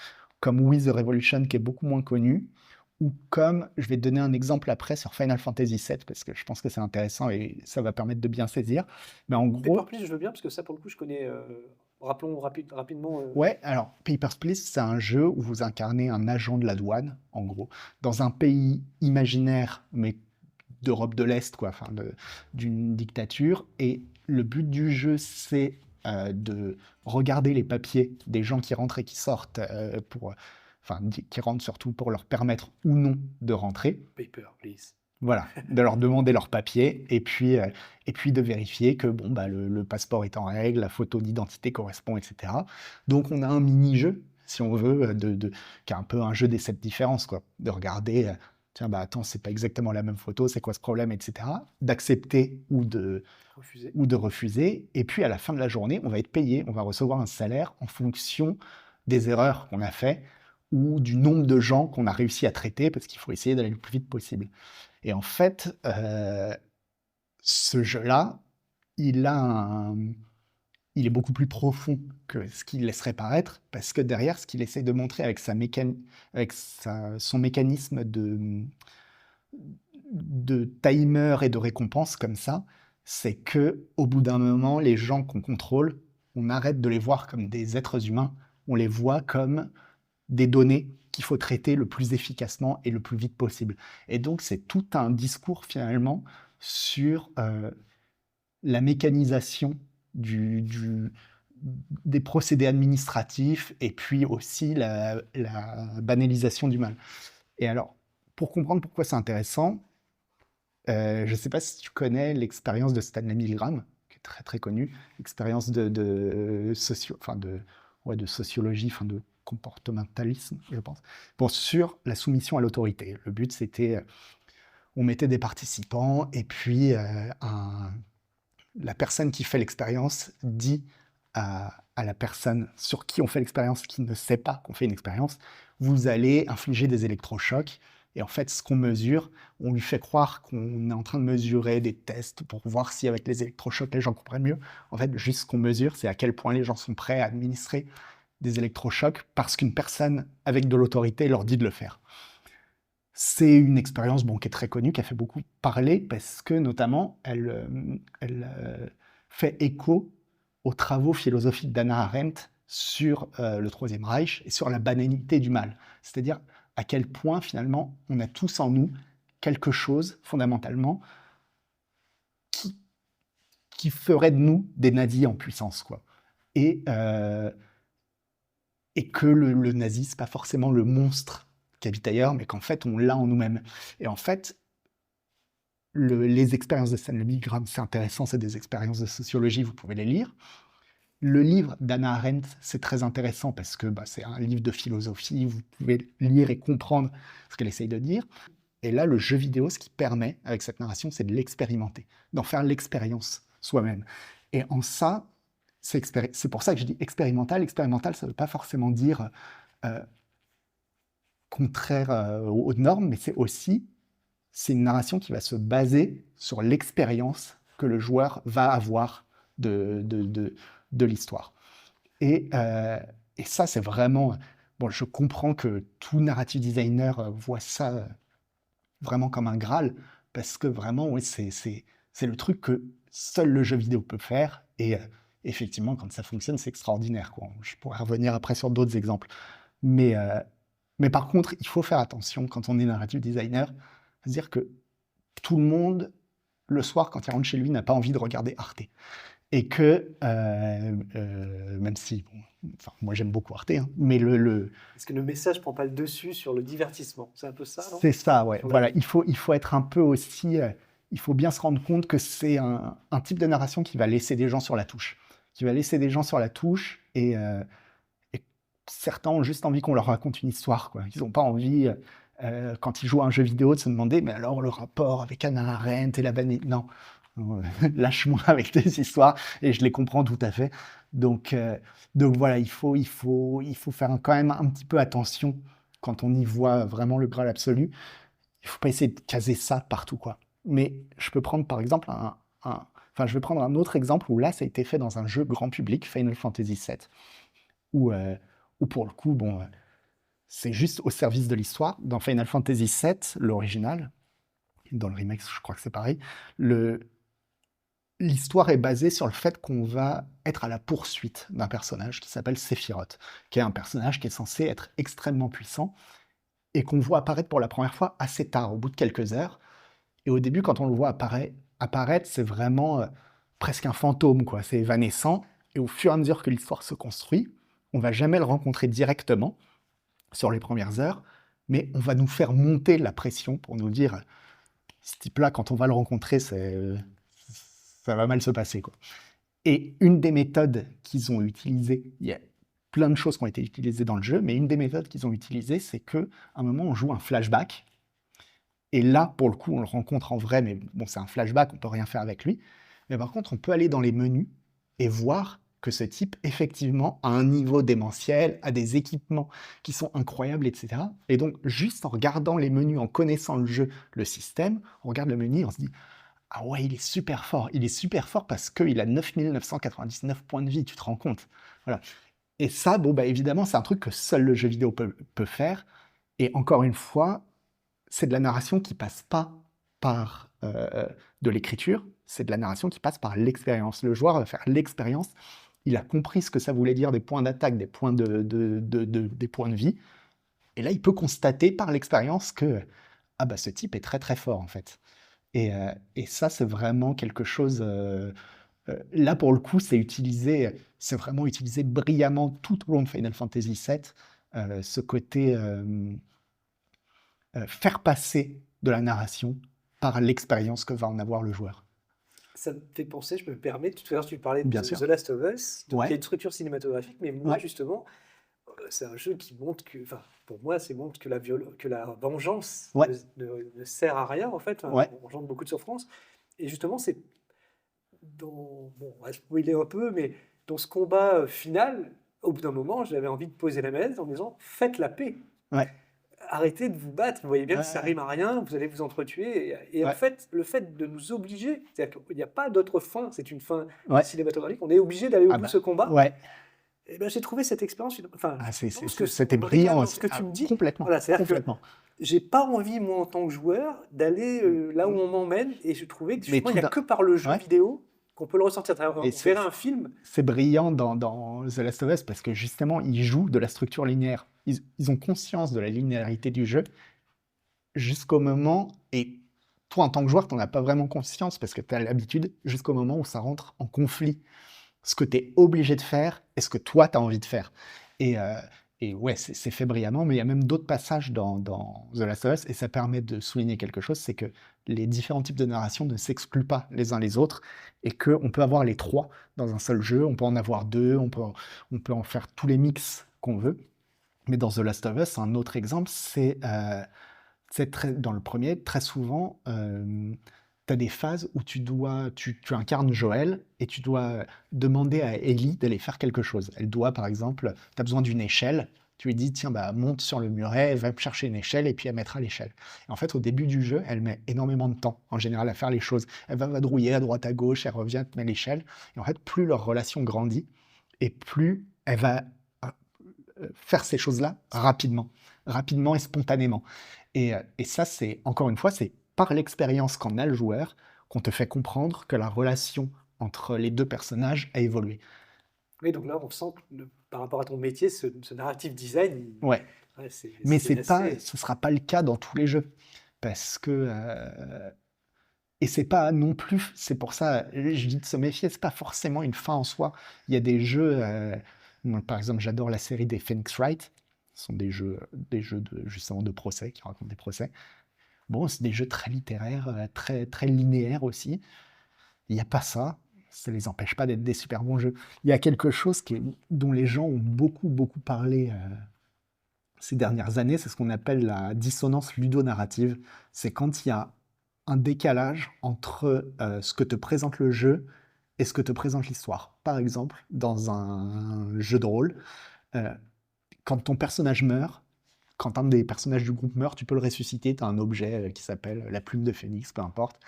comme We the Revolution, qui est beaucoup moins connu, ou comme, je vais te donner un exemple après sur Final Fantasy VII, parce que je pense que c'est intéressant et ça va permettre de bien saisir. Mais en Paper gros, Please, je veux bien, parce que ça, pour le coup, je connais. Rappelons rapidement. ouais, alors Papers, Please, c'est un jeu où vous incarnez un agent de la douane, en gros, dans un pays imaginaire, mais d'Europe de l'Est, quoi, enfin d'une dictature. Et le but du jeu, c'est de regarder les papiers des gens qui rentrent et qui sortent, enfin, qui rentrent surtout pour leur permettre ou non de rentrer. Paper Please. Voilà, de leur demander leurs papiers et puis de vérifier que bon, bah, le passeport est en règle, la photo d'identité correspond, etc. Donc on a un mini-jeu, si on veut, qui est un peu un jeu des 7 différences, quoi. De regarder, tiens, bah attends, c'est pas exactement la même photo, c'est quoi ce problème, etc. D'accepter Refusé. ou de refuser. Et puis à la fin de la journée, on va être payé, on va recevoir un salaire en fonction des erreurs qu'on a fait ou du nombre de gens qu'on a réussi à traiter, parce qu'il faut essayer d'aller le plus vite possible. Et en fait, ce jeu-là, il a il est beaucoup plus profond que ce qu'il laisserait paraître, parce que derrière, ce qu'il essaie de montrer avec, son mécanisme de timer et de récompense comme ça, c'est que au bout d'un moment, les gens qu'on contrôle, on arrête de les voir comme des êtres humains, on les voit comme des données qu'il faut traiter le plus efficacement et le plus vite possible. Et donc, c'est tout un discours finalement sur la mécanisation des procédés administratifs et puis aussi la banalisation du mal. Et alors, pour comprendre pourquoi c'est intéressant, je ne sais pas si tu connais l'expérience de Stanley Milgram, qui est très très connue, l'expérience ouais, de sociologie, enfin de comportementalisme, je pense, bon, sur la soumission à l'autorité. Le but, c'était, on mettait des participants et puis la personne qui fait l'expérience dit à la personne sur qui on fait l'expérience, qui ne sait pas qu'on fait une expérience, vous allez infliger des électrochocs. Et en fait, ce qu'on mesure, on lui fait croire qu'on est en train de mesurer des tests pour voir si avec les électrochocs, les gens comprennent mieux. En fait, juste ce qu'on mesure, c'est à quel point les gens sont prêts à administrer des électrochocs parce qu'une personne avec de l'autorité leur dit de le faire. C'est une expérience bon, qui est très connue, qui a fait beaucoup parler parce que notamment, elle fait écho aux travaux philosophiques d'Hannah Arendt sur le Troisième Reich et sur la banalité du mal. C'est-à-dire à quel point finalement on a tous en nous quelque chose fondamentalement qui ferait de nous des nazis en puissance, quoi. Et que le nazi, c'est pas forcément le monstre qui habite ailleurs, mais qu'en fait on l'a en nous-mêmes. Et en fait, les expériences de Stanley Milgram, c'est intéressant, c'est des expériences de sociologie, vous pouvez les lire. Le livre d'Hannah Arendt, c'est très intéressant parce que c'est un livre de philosophie, vous pouvez lire et comprendre ce qu'elle essaye de dire. Et là, le jeu vidéo, ce qui permet, avec cette narration, c'est de l'expérimenter, d'en faire l'expérience soi-même. Et en ça, c'est pour ça que je dis expérimental. Expérimental, ça ne veut pas forcément dire contraire aux normes, mais c'est une narration qui va se baser sur l'expérience que le joueur va avoir de l'histoire. Et ça, c'est vraiment... Bon, je comprends que tout narrative designer voit ça vraiment comme un Graal, parce que vraiment, oui, c'est le truc que seul le jeu vidéo peut faire, et effectivement, quand ça fonctionne, c'est extraordinaire, quoi. Je pourrais revenir après sur d'autres exemples. Mais par contre, il faut faire attention, quand on est narrative designer, à se dire que tout le monde, le soir, quand il rentre chez lui, n'a pas envie de regarder Arte. Et que, même si, bon, enfin, moi j'aime beaucoup Arte, hein, mais Est-ce que le message prend pas le dessus sur le divertissement? C'est un peu ça, non? c'est ça, ouais. Sur la... Voilà, il faut être un peu aussi, il faut bien se rendre compte que c'est un type de narration qui va laisser des gens sur la touche. Qui va laisser des gens sur la touche et certains ont juste envie qu'on leur raconte une histoire, quoi. Ils n'ont pas envie, quand ils jouent à un jeu vidéo, de se demander, mais alors le rapport avec Hannah Arendt et la vanille. Non, non, lâche-moi avec tes histoires et je les comprends tout à fait. Donc, donc voilà, il faut faire quand même un petit peu attention quand on y voit vraiment le Graal absolu. Il faut pas essayer de caser ça partout, quoi. Mais je peux prendre par exemple enfin, je vais prendre un autre exemple où là, ça a été fait dans un jeu grand public, Final Fantasy VII, où, où pour le coup, bon, c'est juste au service de l'histoire. Dans Final Fantasy VII, l'original, dans le remake, je crois que c'est pareil, l'histoire est basée sur le fait qu'on va être à la poursuite d'un personnage qui s'appelle Sephiroth, qui est un personnage qui est censé être extrêmement puissant et qu'on voit apparaître pour la première fois assez tard, au bout de quelques heures. Et au début, quand on le voit apparaître, c'est vraiment presque un fantôme, quoi. C'est évanescent. Et au fur et à mesure que l'histoire se construit, on va jamais le rencontrer directement sur les premières heures, mais on va nous faire monter la pression pour nous dire, ce type-là, quand on va le rencontrer, ça va mal se passer, quoi. Et une des méthodes qu'ils ont utilisées, il y a plein de choses qui ont été utilisées dans le jeu, mais une des méthodes qu'ils ont utilisées, c'est qu'à un moment, on joue un flashback. Et là, pour le coup, on le rencontre en vrai, mais bon, c'est un flashback, on peut rien faire avec lui. Mais par contre, on peut aller dans les menus et voir que ce type, effectivement, a un niveau démentiel, a des équipements qui sont incroyables, etc. Et donc, juste en regardant les menus, en connaissant le jeu, le système, on regarde le menu et on se dit « Ah ouais, il est super fort. Il est super fort parce qu'il a 9999 points de vie, tu te rends compte ?» Voilà. Et ça, bon, bah, évidemment, c'est un truc que seul le jeu vidéo peut faire. Et encore une fois, c'est de la narration qui passe pas par de l'écriture, c'est de la narration qui passe par l'expérience. Le joueur va faire l'expérience, il a compris ce que ça voulait dire des points d'attaque, des points des points de vie, et là il peut constater par l'expérience que ah bah ce type est très très fort en fait. Et ça c'est vraiment quelque chose. Là pour le coup c'est vraiment utilisé brillamment tout au long de Final Fantasy VII, ce côté faire passer de la narration par l'expérience que va en avoir le joueur. Ça me fait penser, je me permets, tout à l'heure tu parlais Bien de sûr. The Last of Us, donc il y a Ouais, une structure cinématographique, mais moi ouais, justement, c'est un jeu qui montre que, enfin, pour moi, c'est montre que la vengeance ouais, ne sert à rien en fait, hein, ouais. on engendre beaucoup de souffrance. Et justement, c'est bon, on va spoiler un peu, mais dans ce combat final, au bout d'un moment, j'avais envie de poser la manette en me disant, faites la paix. Ouais, Arrêtez de vous battre, vous voyez bien que ça ouais, rime à rien, vous allez vous entretuer. Et en ouais, fait, le fait de nous obliger, c'est-à-dire qu'il n'y a pas d'autre fin, c'est une fin ouais. cinématographique, on est obligé d'aller au Ah bout de bah, ce combat. ouais. Et ben, j'ai trouvé cette expérience, enfin, Ah, je pense que c'était on me régale brillant. dans ce que tu me dis. Complètement, Voilà, c'est-à-dire que complètement. j'ai pas envie, moi, en tant que joueur, d'aller là où on m'emmène, et je trouvais que Mais justement, il n'y a que par le jeu ouais. vidéo qu'on peut le ressortir. Et On verrait un film, c'est brillant dans The Last of Us parce que justement, ils jouent de la structure linéaire. Ils ont conscience de la linéarité du jeu jusqu'au moment, et toi en tant que joueur, tu n'en as pas vraiment conscience parce que tu as l'habitude, jusqu'au moment où ça rentre en conflit. Ce que tu es obligé de faire et ce que toi, tu as envie de faire. Et, euh, et ouais, c'est fait brillamment, mais il y a même d'autres passages dans The Last of Us, et ça permet de souligner quelque chose, c'est que les différents types de narration ne s'excluent pas les uns les autres, et qu'on peut avoir les trois dans un seul jeu, on peut en avoir deux, on peut en faire tous les mix qu'on veut. Mais dans The Last of Us, un autre exemple, dans le premier, très souvent, tu as des phases où tu incarnes Joël et tu dois demander à Ellie d'aller faire quelque chose. Elle doit, par exemple, tu as besoin d'une échelle, tu lui dis, tiens, bah, monte sur le muret, elle va me chercher une échelle et puis elle mettra l'échelle. Et en fait, au début du jeu, elle met énormément de temps, en général, à faire les choses. Elle va vadrouiller à droite, à gauche, elle revient, te met l'échelle. Et en fait, plus leur relation grandit et plus elle va faire ces choses-là rapidement et spontanément. Et ça, c'est encore une fois, c'est par l'expérience qu'en a le joueur qu'on te fait comprendre que la relation entre les deux personnages a évolué. oui, donc là, on sent que par rapport à ton métier, ce narrative design, Ouais, ouais, mais c'est assez. ce sera pas le cas dans tous les jeux parce que Et c'est pas non plus, c'est pour ça, je dis de se méfier, c'est pas forcément une fin en soi. Il y a des jeux, moi, par exemple, j'adore la série des Phoenix Wright. Ce sont des jeux justement de procès, qui racontent des procès. Bon, c'est des jeux très littéraires, très, très linéaires aussi. Il n'y a pas ça. Ça ne les empêche pas d'être des super bons jeux. Il y a quelque chose dont les gens ont beaucoup, beaucoup parlé ces dernières années, c'est ce qu'on appelle la dissonance ludonarrative. C'est quand il y a un décalage entre ce que te présente le jeu et ce que te présente l'histoire. Par exemple, dans un jeu de rôle, euh, quand ton personnage meurt, quand un des personnages du groupe meurt, tu peux le ressusciter, tu as un objet qui s'appelle la plume de Phénix, peu importe.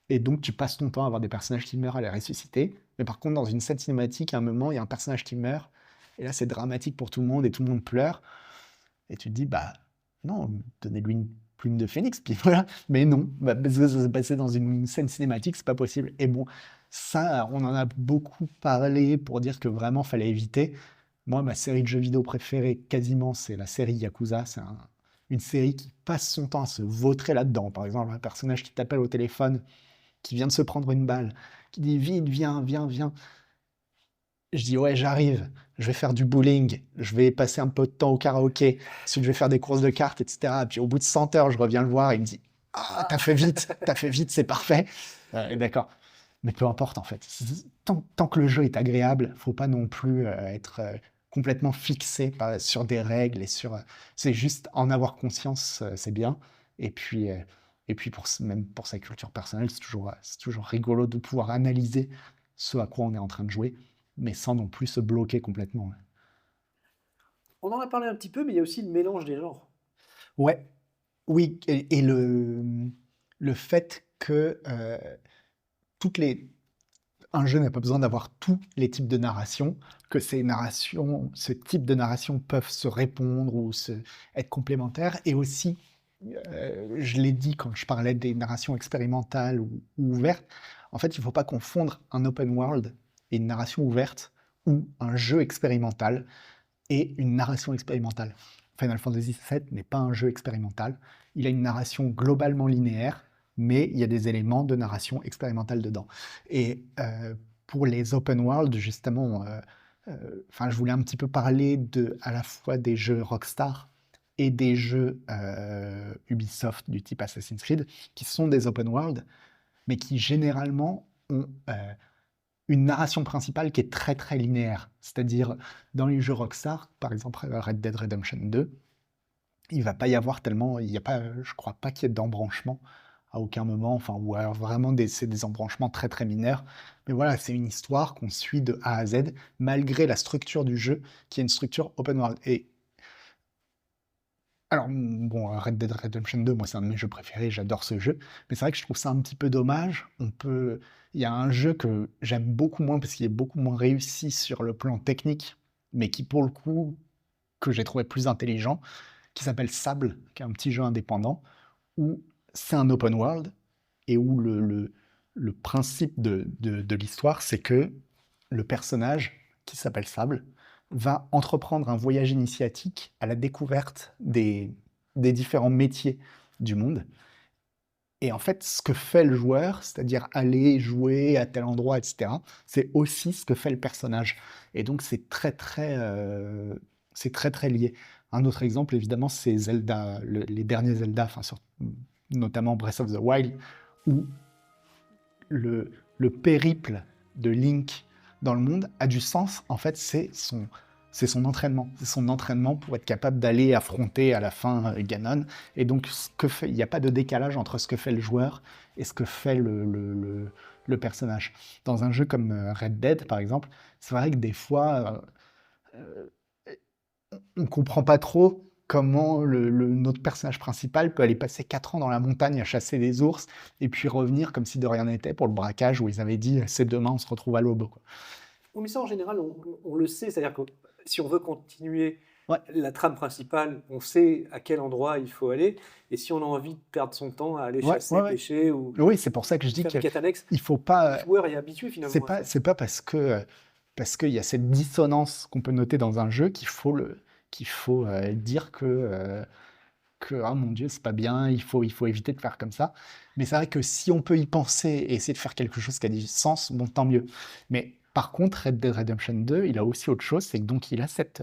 Et donc tu passes ton temps à avoir des personnages qui meurent, à les ressusciter. Mais par contre, dans une scène cinématique, à un moment, il y a un personnage qui meurt, et là c'est dramatique pour tout le monde, et tout le monde pleure. Et tu te dis, bah non, donnez-lui une plume de phénix, puis voilà. Mais non, bah, parce que ça s'est passé dans une scène cinématique, c'est pas possible. Et bon, ça, on en a beaucoup parlé pour dire que vraiment fallait éviter. Moi, ma série de jeux vidéo préférée, quasiment, c'est la série Yakuza. C'est une série qui passe son temps à se vautrer là-dedans. Par exemple, un personnage qui t'appelle au téléphone, qui vient de se prendre une balle, qui dit vite, viens, viens, viens. Je dis ouais, j'arrive, je vais faire du bowling, je vais passer un peu de temps au karaoké, ensuite je vais faire des courses de cartes, etc. Puis au bout de 100 heures, je reviens le voir et il me dit ah, t'as fait vite, c'est parfait. D'accord. Mais peu importe en fait. Tant que le jeu est agréable, faut pas non plus être complètement fixé sur des règles et sur. C'est juste en avoir conscience, c'est bien. Et puis, même pour sa culture personnelle, c'est toujours rigolo de pouvoir analyser ce à quoi on est en train de jouer, mais sans non plus se bloquer complètement. On en a parlé un petit peu, mais il y a aussi le mélange des genres. Ouais, oui, et le fait que toutes les, un jeu n'a pas besoin d'avoir tous les types de narration, que ces narrations, ce type de narration peuvent se répondre ou être complémentaires, et aussi, je l'ai dit quand je parlais des narrations expérimentales ou ouvertes, en fait, il ne faut pas confondre un open world et une narration ouverte ou un jeu expérimental et une narration expérimentale. Final Fantasy VII n'est pas un jeu expérimental. Il a une narration globalement linéaire, mais il y a des éléments de narration expérimentale dedans. Et pour les open world, justement, je voulais un petit peu parler à la fois des jeux Rockstar et des jeux Ubisoft du type Assassin's Creed, qui sont des open world, mais qui généralement ont une narration principale qui est très très linéaire. C'est-à-dire, dans les jeux Rockstar, par exemple Red Dead Redemption 2, il va pas y avoir tellement, il y a pas, je crois pas qu'il y ait d'embranchement à aucun moment, enfin, ou alors vraiment c'est des embranchements très très mineurs. Mais voilà, c'est une histoire qu'on suit de A à Z, malgré la structure du jeu, qui est une structure open world. Et alors, bon, Red Dead Redemption 2, moi, c'est un de mes jeux préférés, j'adore ce jeu, mais c'est vrai que je trouve ça un petit peu dommage. Il y a un jeu que j'aime beaucoup moins parce qu'il est beaucoup moins réussi sur le plan technique, mais qui, pour le coup, que j'ai trouvé plus intelligent, qui s'appelle Sable, qui est un petit jeu indépendant, où c'est un open world et où le principe de l'histoire, c'est que le personnage, qui s'appelle Sable, va entreprendre un voyage initiatique à la découverte des différents métiers du monde. Et en fait, ce que fait le joueur, c'est-à-dire aller jouer à tel endroit, etc., c'est aussi ce que fait le personnage. Et donc, c'est très, très lié. Un autre exemple, évidemment, c'est Zelda, les derniers Zelda, notamment Breath of the Wild, où le périple de Link dans le monde a du sens. En fait, c'est son entraînement. C'est son entraînement pour être capable d'aller affronter à la fin Ganon. Et donc, il n'y a pas de décalage entre ce que fait le joueur et ce que fait le personnage. Dans un jeu comme Red Dead, par exemple, c'est vrai que des fois, on ne comprend pas trop comment notre personnage principal peut aller passer 4 ans dans la montagne à chasser des ours et puis revenir comme si de rien n'était pour le braquage où ils avaient dit c'est demain, on se retrouve à l'aube, quoi. Oui, mais ça, en général, on le sait. C'est-à-dire que si on veut continuer Ouais, la trame principale, on sait à quel endroit il faut aller. Et si on a envie de perdre son temps à aller ouais, ouais, chasser, ouais. pêcher ou Oui, c'est pour ça que je dis faire des que quêtes annexes, il faut le pas. joueur est habitué finalement à ça. C'est pas parce qu'il y a cette dissonance qu'on peut noter dans un jeu qu'il faut dire que que ah mon Dieu, c'est pas bien, il faut éviter de faire comme ça. Mais c'est vrai que si on peut y penser et essayer de faire quelque chose qui a du sens, bon, tant mieux. Mais par contre, Red Dead Redemption 2, il a aussi autre chose, c'est que donc il a cette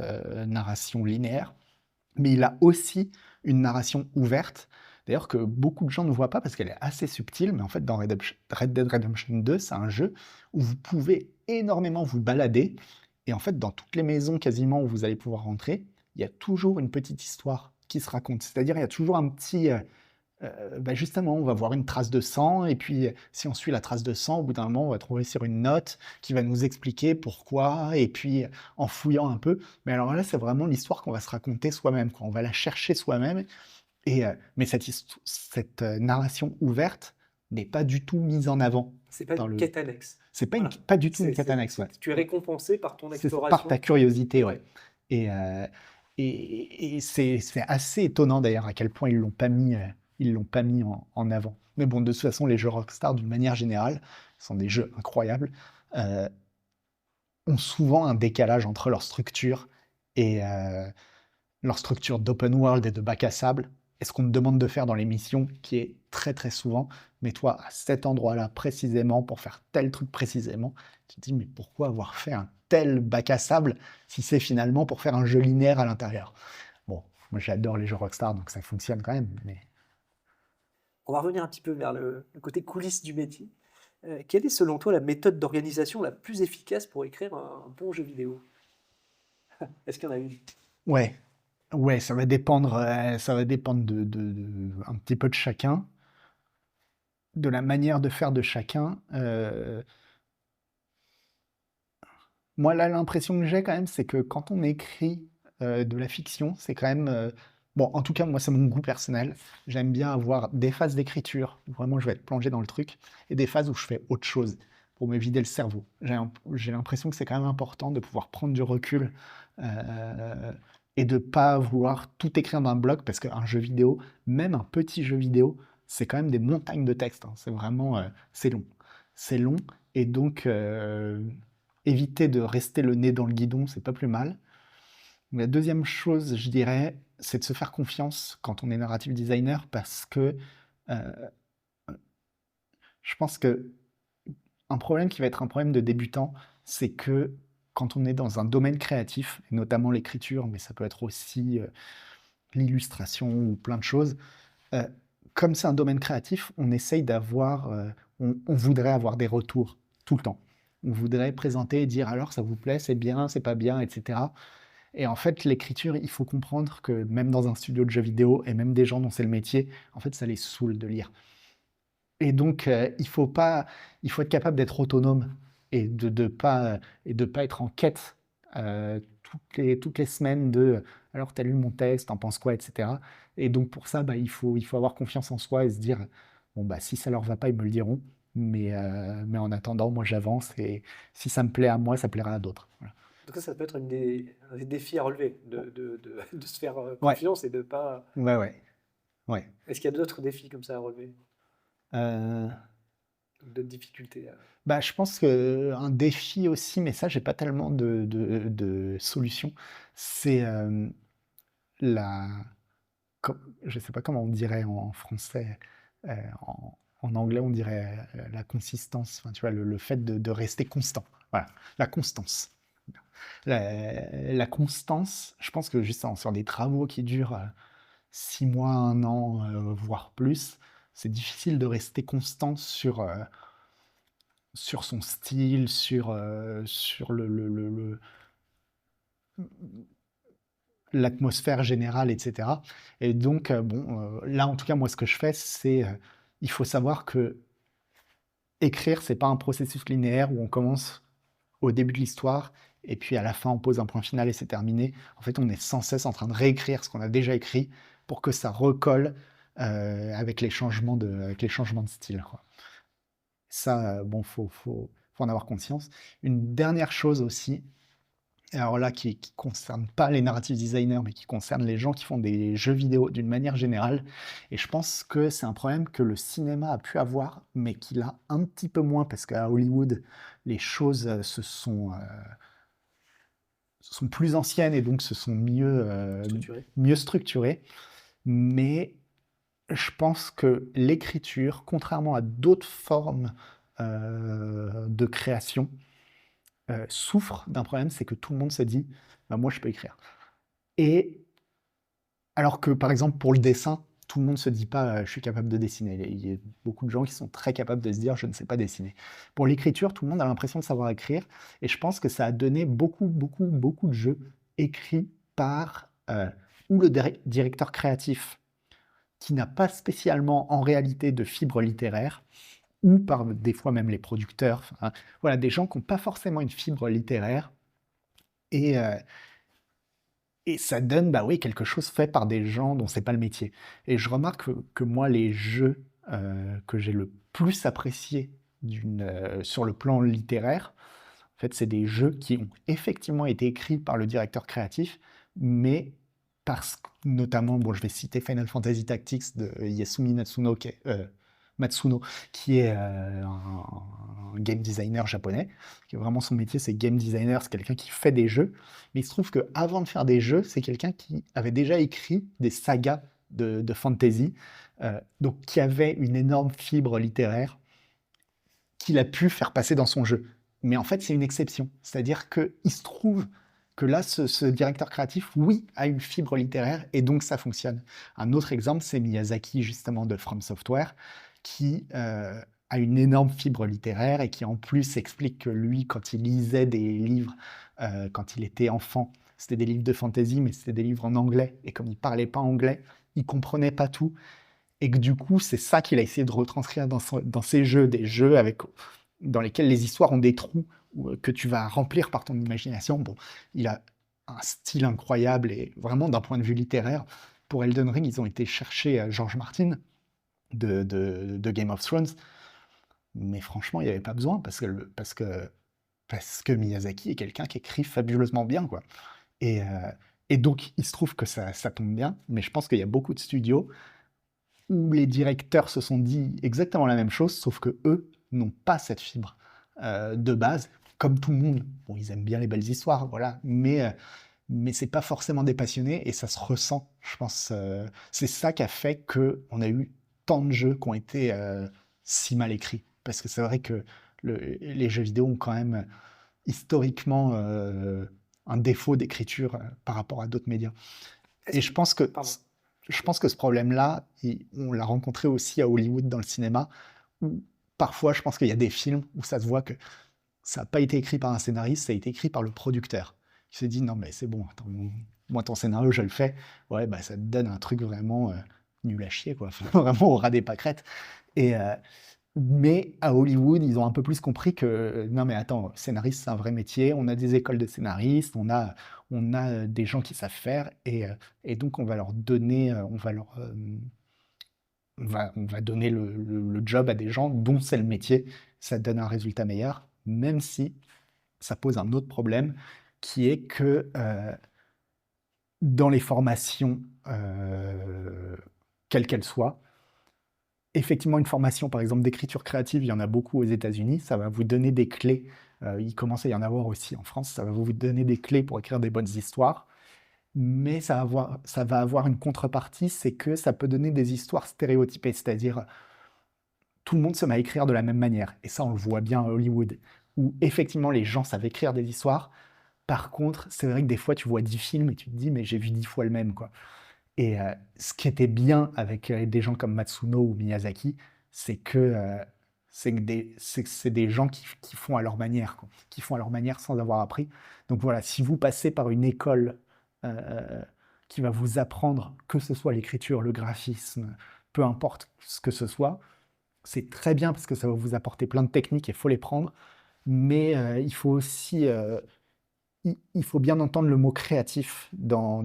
narration linéaire, mais il a aussi une narration ouverte. D'ailleurs, que beaucoup de gens ne voient pas parce qu'elle est assez subtile, mais en fait, dans Red Dead Redemption 2, c'est un jeu où vous pouvez énormément vous balader. Et en fait, dans toutes les maisons quasiment où vous allez pouvoir rentrer, il y a toujours une petite histoire qui se raconte. C'est-à-dire, il y a toujours un petit. Justement, on va voir une trace de sang, et puis si on suit la trace de sang, au bout d'un moment, on va trouver sur une note qui va nous expliquer pourquoi, et puis en fouillant un peu. Mais alors là, c'est vraiment l'histoire qu'on va se raconter soi-même, quoi. On va la chercher soi-même, mais cette narration ouverte n'est pas du tout mise en avant C'est pas dans une le. quête annexe. C'est pas, Voilà. pas du tout une quête annexe, ouais. Tu es récompensé par ton C'est par ta exploration. curiosité, ouais. Et c'est assez étonnant d'ailleurs à quel point ils l'ont pas mis en avant. Mais bon, de toute façon, les jeux Rockstar, d'une manière générale, sont des jeux incroyables, euh, ont souvent un décalage entre leur structure d'open world et de bac à sable, et ce qu'on te demande de faire dans les missions, qui est très très souvent, mais toi, à cet endroit-là précisément, pour faire tel truc précisément, tu te dis, mais pourquoi avoir fait un tel bac à sable si c'est finalement pour faire un jeu linéaire à l'intérieur? Bon, moi j'adore les jeux Rockstar, donc ça fonctionne quand même, mais On va revenir un petit peu vers le côté coulisses du métier. Quelle est selon toi la méthode d'organisation la plus efficace pour écrire un bon jeu vidéo? Est-ce qu'il y en a une? ouais, ouais, ça va dépendre un petit peu de chacun, de la manière de faire de chacun. Moi, là, l'impression que j'ai quand même, c'est que quand on écrit de la fiction, c'est quand même. Bon, en tout cas, moi, c'est mon goût personnel. J'aime bien avoir des phases d'écriture où vraiment je vais être plongé dans le truc et des phases où je fais autre chose pour me vider le cerveau. J'ai l'impression que c'est quand même important de pouvoir prendre du recul euh, et de pas vouloir tout écrire dans un bloc parce qu'un jeu vidéo, même un petit jeu vidéo, c'est quand même des montagnes de texte, hein. C'est vraiment. C'est long. C'est long et donc. Éviter de rester le nez dans le guidon, c'est pas plus mal. La deuxième chose, je dirais, c'est de se faire confiance quand on est narrative designer parce que euh, je pense que un problème qui va être un problème de débutant, c'est que quand on est dans un domaine créatif, et notamment l'écriture, mais ça peut être aussi l'illustration ou plein de choses, euh, comme c'est un domaine créatif, on essaye on voudrait avoir des retours tout le temps. On voudrait présenter et dire alors ça vous plaît, c'est bien, c'est pas bien, etc. Et en fait, l'écriture, il faut comprendre que même dans un studio de jeux vidéo, et même des gens dont c'est le métier, en fait, ça les saoule de lire. Et donc, il faut être capable d'être autonome et de pas être en quête toutes les semaines de alors, tu as lu mon texte, t'en penses quoi, etc. Et donc, pour ça, il faut avoir confiance en soi et se dire bon, bah, si ça leur va pas, ils me le diront. Mais en attendant, moi, j'avance et si ça me plaît à moi, ça plaira à d'autres. Voilà. En tout cas, ça peut être un des défis à relever, de se faire Ouais, confiance et de pas. ouais, ouais, ouais. Est-ce qu'il y a d'autres défis comme ça à relever? Euh, D'autres difficultés? je pense qu'un défi aussi, mais ça, j'ai pas tellement de solution, c'est la, je sais pas comment on dirait en français, en anglais on dirait la consistance, enfin, tu vois, le fait de rester constant. Voilà, la constance. La constance, je pense que juste sur des travaux qui durent 6 mois, 1 an, voire plus, c'est difficile de rester constant sur son style, sur l'atmosphère générale, etc. Et donc, bon, là, en tout cas, moi, ce que je fais, c'est, il faut savoir que écrire, c'est pas un processus linéaire où on commence au début de l'histoire et puis à la fin, on pose un point final et c'est terminé. En fait, on est sans cesse en train de réécrire ce qu'on a déjà écrit pour que ça recolle avec les changements de style, quoi. Ça, bon, faut en avoir conscience. Une dernière chose aussi, et alors là, qui concerne pas les narrative designers, mais qui concerne les gens qui font des jeux vidéo d'une manière générale. Et je pense que c'est un problème que le cinéma a pu avoir, mais qu'il a un petit peu moins, parce qu'à Hollywood, les choses sont plus anciennes et donc se sont Structuré? mieux structurées. Mais je pense que l'écriture, contrairement à d'autres formes de création, souffre d'un problème, c'est que tout le monde se dit, bah, moi je peux écrire. Et alors que par exemple pour le dessin, tout le monde se dit pas, je suis capable de dessiner. Il y a beaucoup de gens qui sont très capables de se dire, je ne sais pas dessiner. Pour l'écriture, tout le monde a l'impression de savoir écrire, et je pense que ça a donné beaucoup, beaucoup, beaucoup de jeux écrits par ou le directeur créatif qui n'a pas spécialement en réalité de fibre littéraire, ou par des fois même les producteurs, enfin, voilà, des gens qui n'ont pas forcément une fibre littéraire, et, euh, et ça donne bah oui, quelque chose fait par des gens dont c'est pas le métier. Et je remarque que moi, les jeux que j'ai le plus appréciés sur le plan littéraire, en fait, c'est des jeux qui ont effectivement été écrits par le directeur créatif, mais parce que, notamment, bon, je vais citer Final Fantasy Tactics de Yasumi Matsuno, qui est un game designer japonais. Qui est vraiment son métier, c'est game designer, c'est quelqu'un qui fait des jeux. Mais il se trouve qu'avant de faire des jeux, c'est quelqu'un qui avait déjà écrit des sagas de fantasy, donc qui avait une énorme fibre littéraire qu'il a pu faire passer dans son jeu. Mais en fait, c'est une exception. C'est-à-dire qu'il se trouve que là, ce directeur créatif, oui, a une fibre littéraire et donc ça fonctionne. Un autre exemple, c'est Miyazaki, justement, de From Software, qui a une énorme fibre littéraire et qui en plus explique que lui, quand il lisait des livres, quand il était enfant, c'était des livres de fantasy, mais c'était des livres en anglais. Et comme il parlait pas anglais, il comprenait pas tout. Et que du coup, c'est ça qu'il a essayé de retranscrire dans ses jeux, des jeux dans lesquels les histoires ont des trous que tu vas remplir par ton imagination. Bon, il a un style incroyable et vraiment d'un point de vue littéraire, pour Elden Ring, ils ont été chercher George Martin de Game of Thrones, mais franchement, il n'y avait pas besoin parce que Miyazaki est quelqu'un qui écrit fabuleusement bien, quoi. Et, euh, et donc, il se trouve que ça tombe bien, mais je pense qu'il y a beaucoup de studios où les directeurs se sont dit exactement la même chose, sauf que eux n'ont pas cette fibre de base, comme tout le monde. Bon, ils aiment bien les belles histoires, voilà, mais c'est pas forcément des passionnés et ça se ressent, je pense. C'est ça qui a fait que on a eu tant de jeux qui ont été si mal écrits, parce que c'est vrai que les jeux vidéo ont quand même historiquement un défaut d'écriture par rapport à d'autres médias. Est-ce Et que... Pardon. je pense que ce problème-là, on l'a rencontré aussi à Hollywood dans le cinéma, où parfois je pense qu'il y a des films où ça se voit que ça n'a pas été écrit par un scénariste, ça a été écrit par le producteur. Il s'est dit non mais c'est bon, attends, moi ton scénario je le fais, ouais bah ça te donne un truc vraiment nul à chier quoi, enfin, vraiment au ras des pâquerettes. Et, mais à Hollywood, ils ont un peu plus compris que non mais attends, scénariste c'est un vrai métier, on a des écoles de scénaristes, on a des gens qui savent faire et donc on va leur donner, on va donner le job à des gens dont c'est le métier, ça donne un résultat meilleur, même si ça pose un autre problème qui est que dans les formations, quelles qu'elles soient, effectivement, une formation, par exemple, d'écriture créative, il y en a beaucoup aux États-Unis. Ça va vous donner des clés. Il commence à y en avoir aussi en France. Ça va vous donner des clés pour écrire des bonnes histoires. Mais ça va avoir une contrepartie, c'est que ça peut donner des histoires stéréotypées. C'est-à-dire, tout le monde se met à écrire de la même manière. Et ça, on le voit bien à Hollywood, où effectivement, les gens savent écrire des histoires. Par contre, c'est vrai que des fois, tu vois 10 films et tu te dis, mais j'ai vu 10 fois le même, quoi. Et ce qui était bien avec des gens comme Matsuno ou Miyazaki, c'est que c'est des gens qui font à leur manière, quoi, qui font à leur manière sans avoir appris. Donc voilà, si vous passez par une école qui va vous apprendre, que ce soit l'écriture, le graphisme, peu importe ce que ce soit, c'est très bien parce que ça va vous apporter plein de techniques et il faut les prendre. Mais il faut aussi il faut bien entendre le mot créatif dans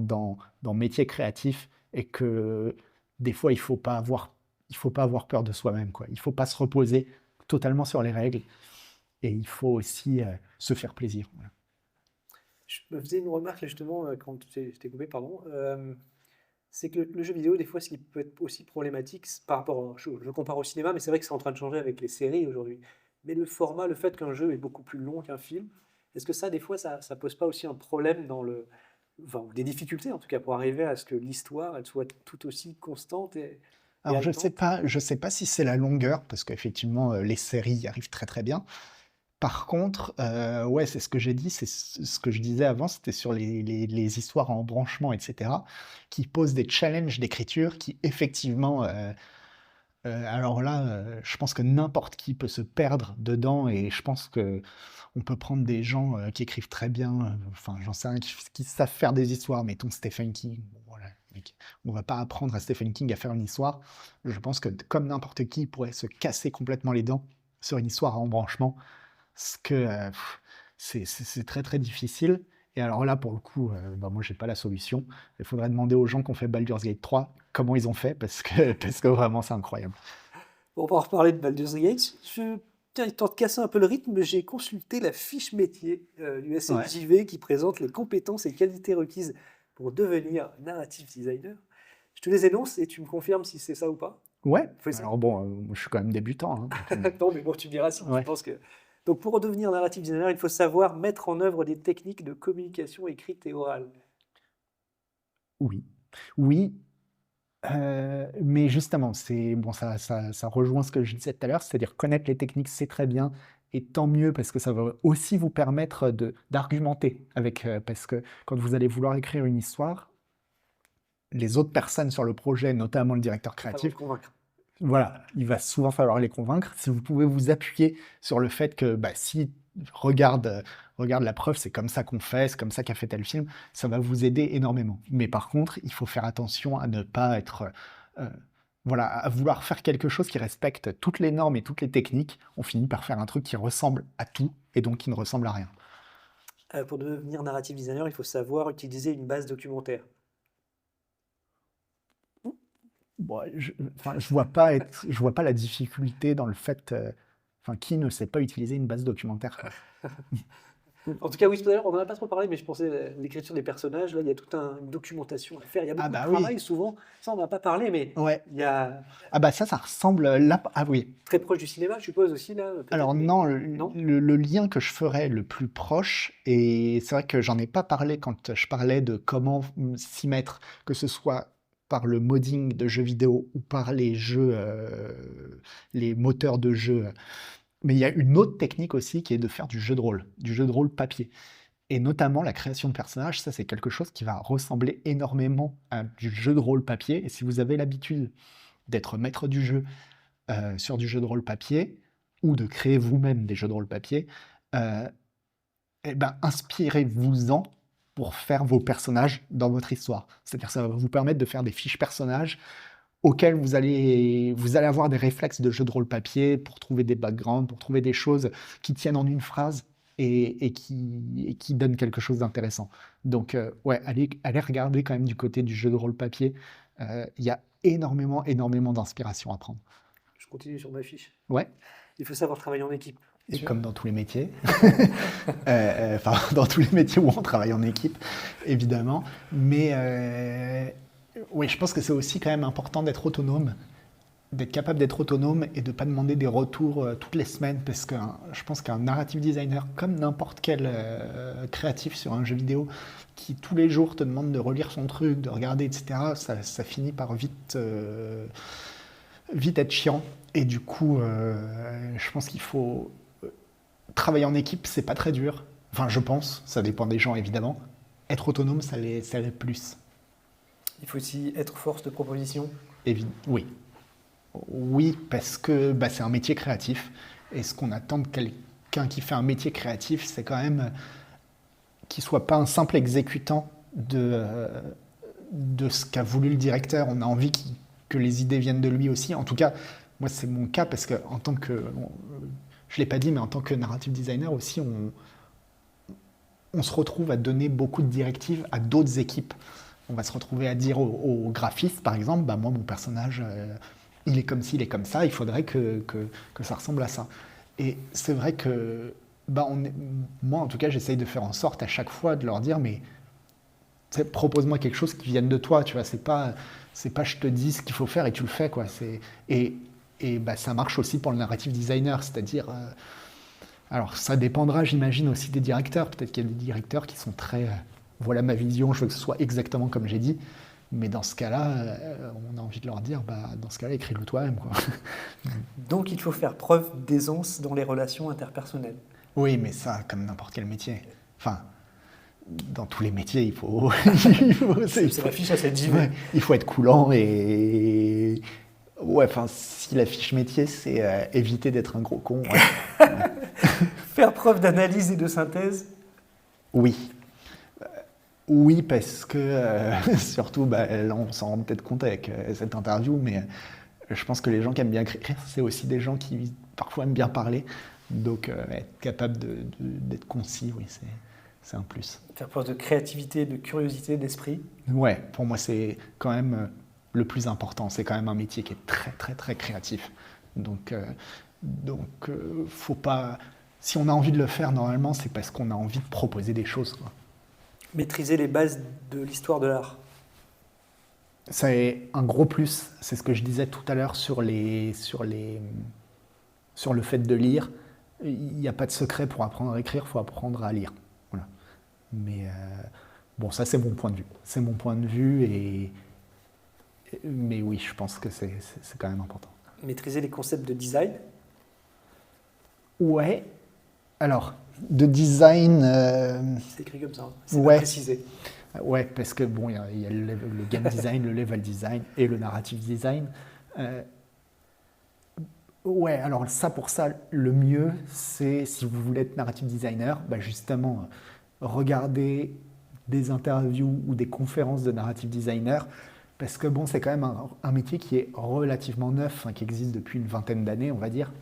métier créatif et que des fois, il faut pas avoir peur de soi-même, quoi. Il faut pas se reposer totalement sur les règles et il faut aussi se faire plaisir. Voilà. Je me faisais une remarque là, justement quand je t'ai coupé, pardon. C'est que le jeu vidéo, des fois, ce qui peut être aussi problématique, c'est par rapport, je compare au cinéma, mais c'est vrai que c'est en train de changer avec les séries aujourd'hui. Mais le format, le fait qu'un jeu est beaucoup plus long qu'un film, est-ce que ça, des fois, ça pose pas aussi un problème enfin, des difficultés en tout cas pour arriver à ce que l'histoire elle soit tout aussi constante et Alors haletante? je sais pas si c'est la longueur, parce qu'effectivement, les séries y arrivent très, très bien. Par contre, ouais, c'est ce que j'ai dit, c'est ce que je disais avant, c'était sur les histoires en branchement et cetera, qui posent des challenges d'écriture qui effectivement, alors là, je pense que n'importe qui peut se perdre dedans et je pense qu'on peut prendre des gens, qui écrivent très bien, enfin, j'en sais rien, qui savent faire des histoires, mettons Stephen King, bon voilà, mec, on va pas apprendre à Stephen King à faire une histoire. Je pense que comme n'importe qui, il pourrait se casser complètement les dents sur une histoire à embranchement, ce que, c'est très, très difficile et alors là, pour le coup, bah, moi, j'ai pas la solution. Il faudrait demander aux gens qui ont fait Baldur's Gate 3 comment ils ont fait parce que parce que vraiment, c'est incroyable. On va en reparler de Baldur's Gate. Tiens, histoire de casser un peu le rythme, j'ai consulté la fiche métier du Ouais. SFJV qui présente les compétences et qualités requises pour devenir narrative designer. Je te les énonce et tu me confirmes si c'est ça ou pas. Ouais, Fais ça. alors bon, moi, je suis quand même débutant, hein, donc Non, mais bon, tu me diras si tu ouais. penses que. Donc, pour devenir narrative designer, il faut savoir mettre en œuvre des techniques de communication écrite et orale. Oui. Oui, mais justement, c'est bon, ça rejoint ce que je disais tout à l'heure, c'est-à-dire connaître les techniques, c'est très bien et tant mieux parce que ça va aussi vous permettre d'argumenter avec, parce que quand vous allez vouloir écrire une histoire, les autres personnes sur le projet, notamment le directeur Il va falloir créatif, te convaincre. voilà, il va souvent falloir les convaincre. Si vous pouvez vous appuyer sur le fait que, bah, si regarde, regarde la preuve, c'est comme ça qu'on fait, c'est comme ça qu'a fait tel film, ça va vous aider énormément. Mais par contre, il faut faire attention à ne pas être, heu, voilà, à vouloir faire quelque chose qui respecte toutes les normes et toutes les techniques. On finit par faire un truc qui ressemble à tout et donc qui ne ressemble à rien. Pour devenir narrative designer, il faut savoir utiliser une base documentaire. Bon, enfin, je vois pas la difficulté dans le fait, enfin, qui ne sait pas utiliser une base documentaire, quoi? En tout cas, oui, tout à l'heure, on n'en a pas trop parlé, mais je pensais à l'écriture des personnages. Là, il y a toute une documentation à faire. Il y a Ah beaucoup de bah oui, travail, souvent. Ça, on n'en a pas parlé, mais ouais. il y a Ah bah ça ressemble là, ah oui. très proche du cinéma, je suppose aussi, là, Alors peut-être, mais non, non? le lien que je ferais le plus proche, et c'est vrai que j'en ai pas parlé quand je parlais de comment s'y mettre, que ce soit par le modding de jeux vidéo ou par les jeux, les moteurs de jeux. Mais il y a une autre technique aussi qui est de faire du jeu de rôle papier. Et notamment la création de personnages, ça c'est quelque chose qui va ressembler énormément à du jeu de rôle papier. Et si vous avez l'habitude d'être maître du jeu sur du jeu de rôle papier, ou de créer vous-même des jeux de rôle papier, euh, eh ben, inspirez-vous-en pour faire vos personnages dans votre histoire. C'est-à-dire que ça va vous permettre de faire des fiches personnages auxquels vous allez avoir des réflexes de jeu de rôle papier pour trouver des backgrounds, pour trouver des choses qui tiennent en une phrase et qui donnent quelque chose d'intéressant. Donc, ouais, allez regarder quand même du côté du jeu de rôle papier. Il y a énormément, énormément d'inspiration à prendre. Je continue sur ma fiche. Ouais, Il faut savoir travailler en équipe, bien et sûr. comme dans tous les métiers, enfin, dans tous les métiers où on travaille en équipe, évidemment. Mais oui, je pense que c'est aussi quand même important d'être autonome, d'être capable d'être autonome et de ne pas demander des retours toutes les semaines, parce que je pense qu'un narrative designer, comme n'importe quel créatif sur un jeu vidéo, qui tous les jours te demande de relire son truc, de regarder, etc., ça finit par vite être chiant. Et du coup, je pense qu'il faut travailler en équipe, c'est pas très dur. Enfin, je pense, ça dépend des gens évidemment. Être autonome, ça l'est plus. Il faut aussi être force de proposition. Oui. Oui, parce que bah, c'est un métier créatif. Et ce qu'on attend de quelqu'un qui fait un métier créatif, c'est quand même qu'il soit pas un simple exécutant de ce qu'a voulu le directeur. On a envie que les idées viennent de lui aussi. En tout cas, moi, c'est mon cas parce que en tant que, bon, je l'ai pas dit, mais en tant que narrative designer aussi, on se retrouve à donner beaucoup de directives à d'autres équipes. On va se retrouver à dire aux graphistes, par exemple, bah, moi, mon personnage, il est comme ci, il est comme ça, il faudrait que ça ressemble à ça. Et c'est vrai que bah, moi, en tout cas, j'essaye de faire en sorte à chaque fois de leur dire, mais propose-moi quelque chose qui vienne de toi, tu vois, c'est pas je te dis ce qu'il faut faire et tu le fais, quoi. Et bah, ça marche aussi pour le narrative designer, c'est-à-dire, alors ça dépendra, j'imagine, aussi des directeurs. Peut-être qu'il y a des directeurs qui sont très voilà ma vision, je veux que ce soit exactement comme j'ai dit. Mais dans ce cas-là, on a envie de leur dire, dans ce cas-là, écris-le toi-même, quoi. Donc il faut faire preuve d'aisance dans les relations interpersonnelles. Oui, mais ça, comme n'importe quel métier. Enfin, dans tous les métiers, il faut, C'est la fiche à cette JV. ouais, il faut être coulant et ouais, enfin, si la fiche métier, c'est éviter d'être un gros con. Ouais. Faire preuve d'analyse et de synthèse. Oui. Oui, parce que surtout, là, on s'en rend peut-être compte avec cette interview, mais je pense que les gens qui aiment bien écrire, c'est aussi des gens qui parfois aiment bien parler. Donc, être capable d'être concis, oui, c'est un plus. Faire preuve de créativité, de curiosité, d'esprit. Ouais, pour moi, c'est quand même le plus important. C'est quand même un métier qui est très, très, très créatif. Donc, faut pas. Si on a envie de le faire, normalement, c'est parce qu'on a envie de proposer des choses, quoi. Maîtriser les bases de l'histoire de l'art. C'est un gros plus. C'est ce que je disais tout à l'heure sur le fait de lire. Il n'y a pas de secret pour apprendre à écrire, il faut apprendre à lire. Voilà. Mais bon, ça, c'est mon point de vue. C'est mon point de vue, mais oui, je pense que c'est quand même important. Maîtriser les concepts de design. Ouais. Alors, de design. C'est écrit comme ça, hein. C'est Ouais. pas précisé. Ouais, parce que bon, il y a le game design, le level design et le narrative design. Ouais, alors ça, pour ça, le mieux, c'est si vous voulez être narrative designer, justement, regardez des interviews ou des conférences de narrative designer, parce que bon, c'est quand même un métier qui est relativement neuf, qui existe depuis une vingtaine d'années, on va dire.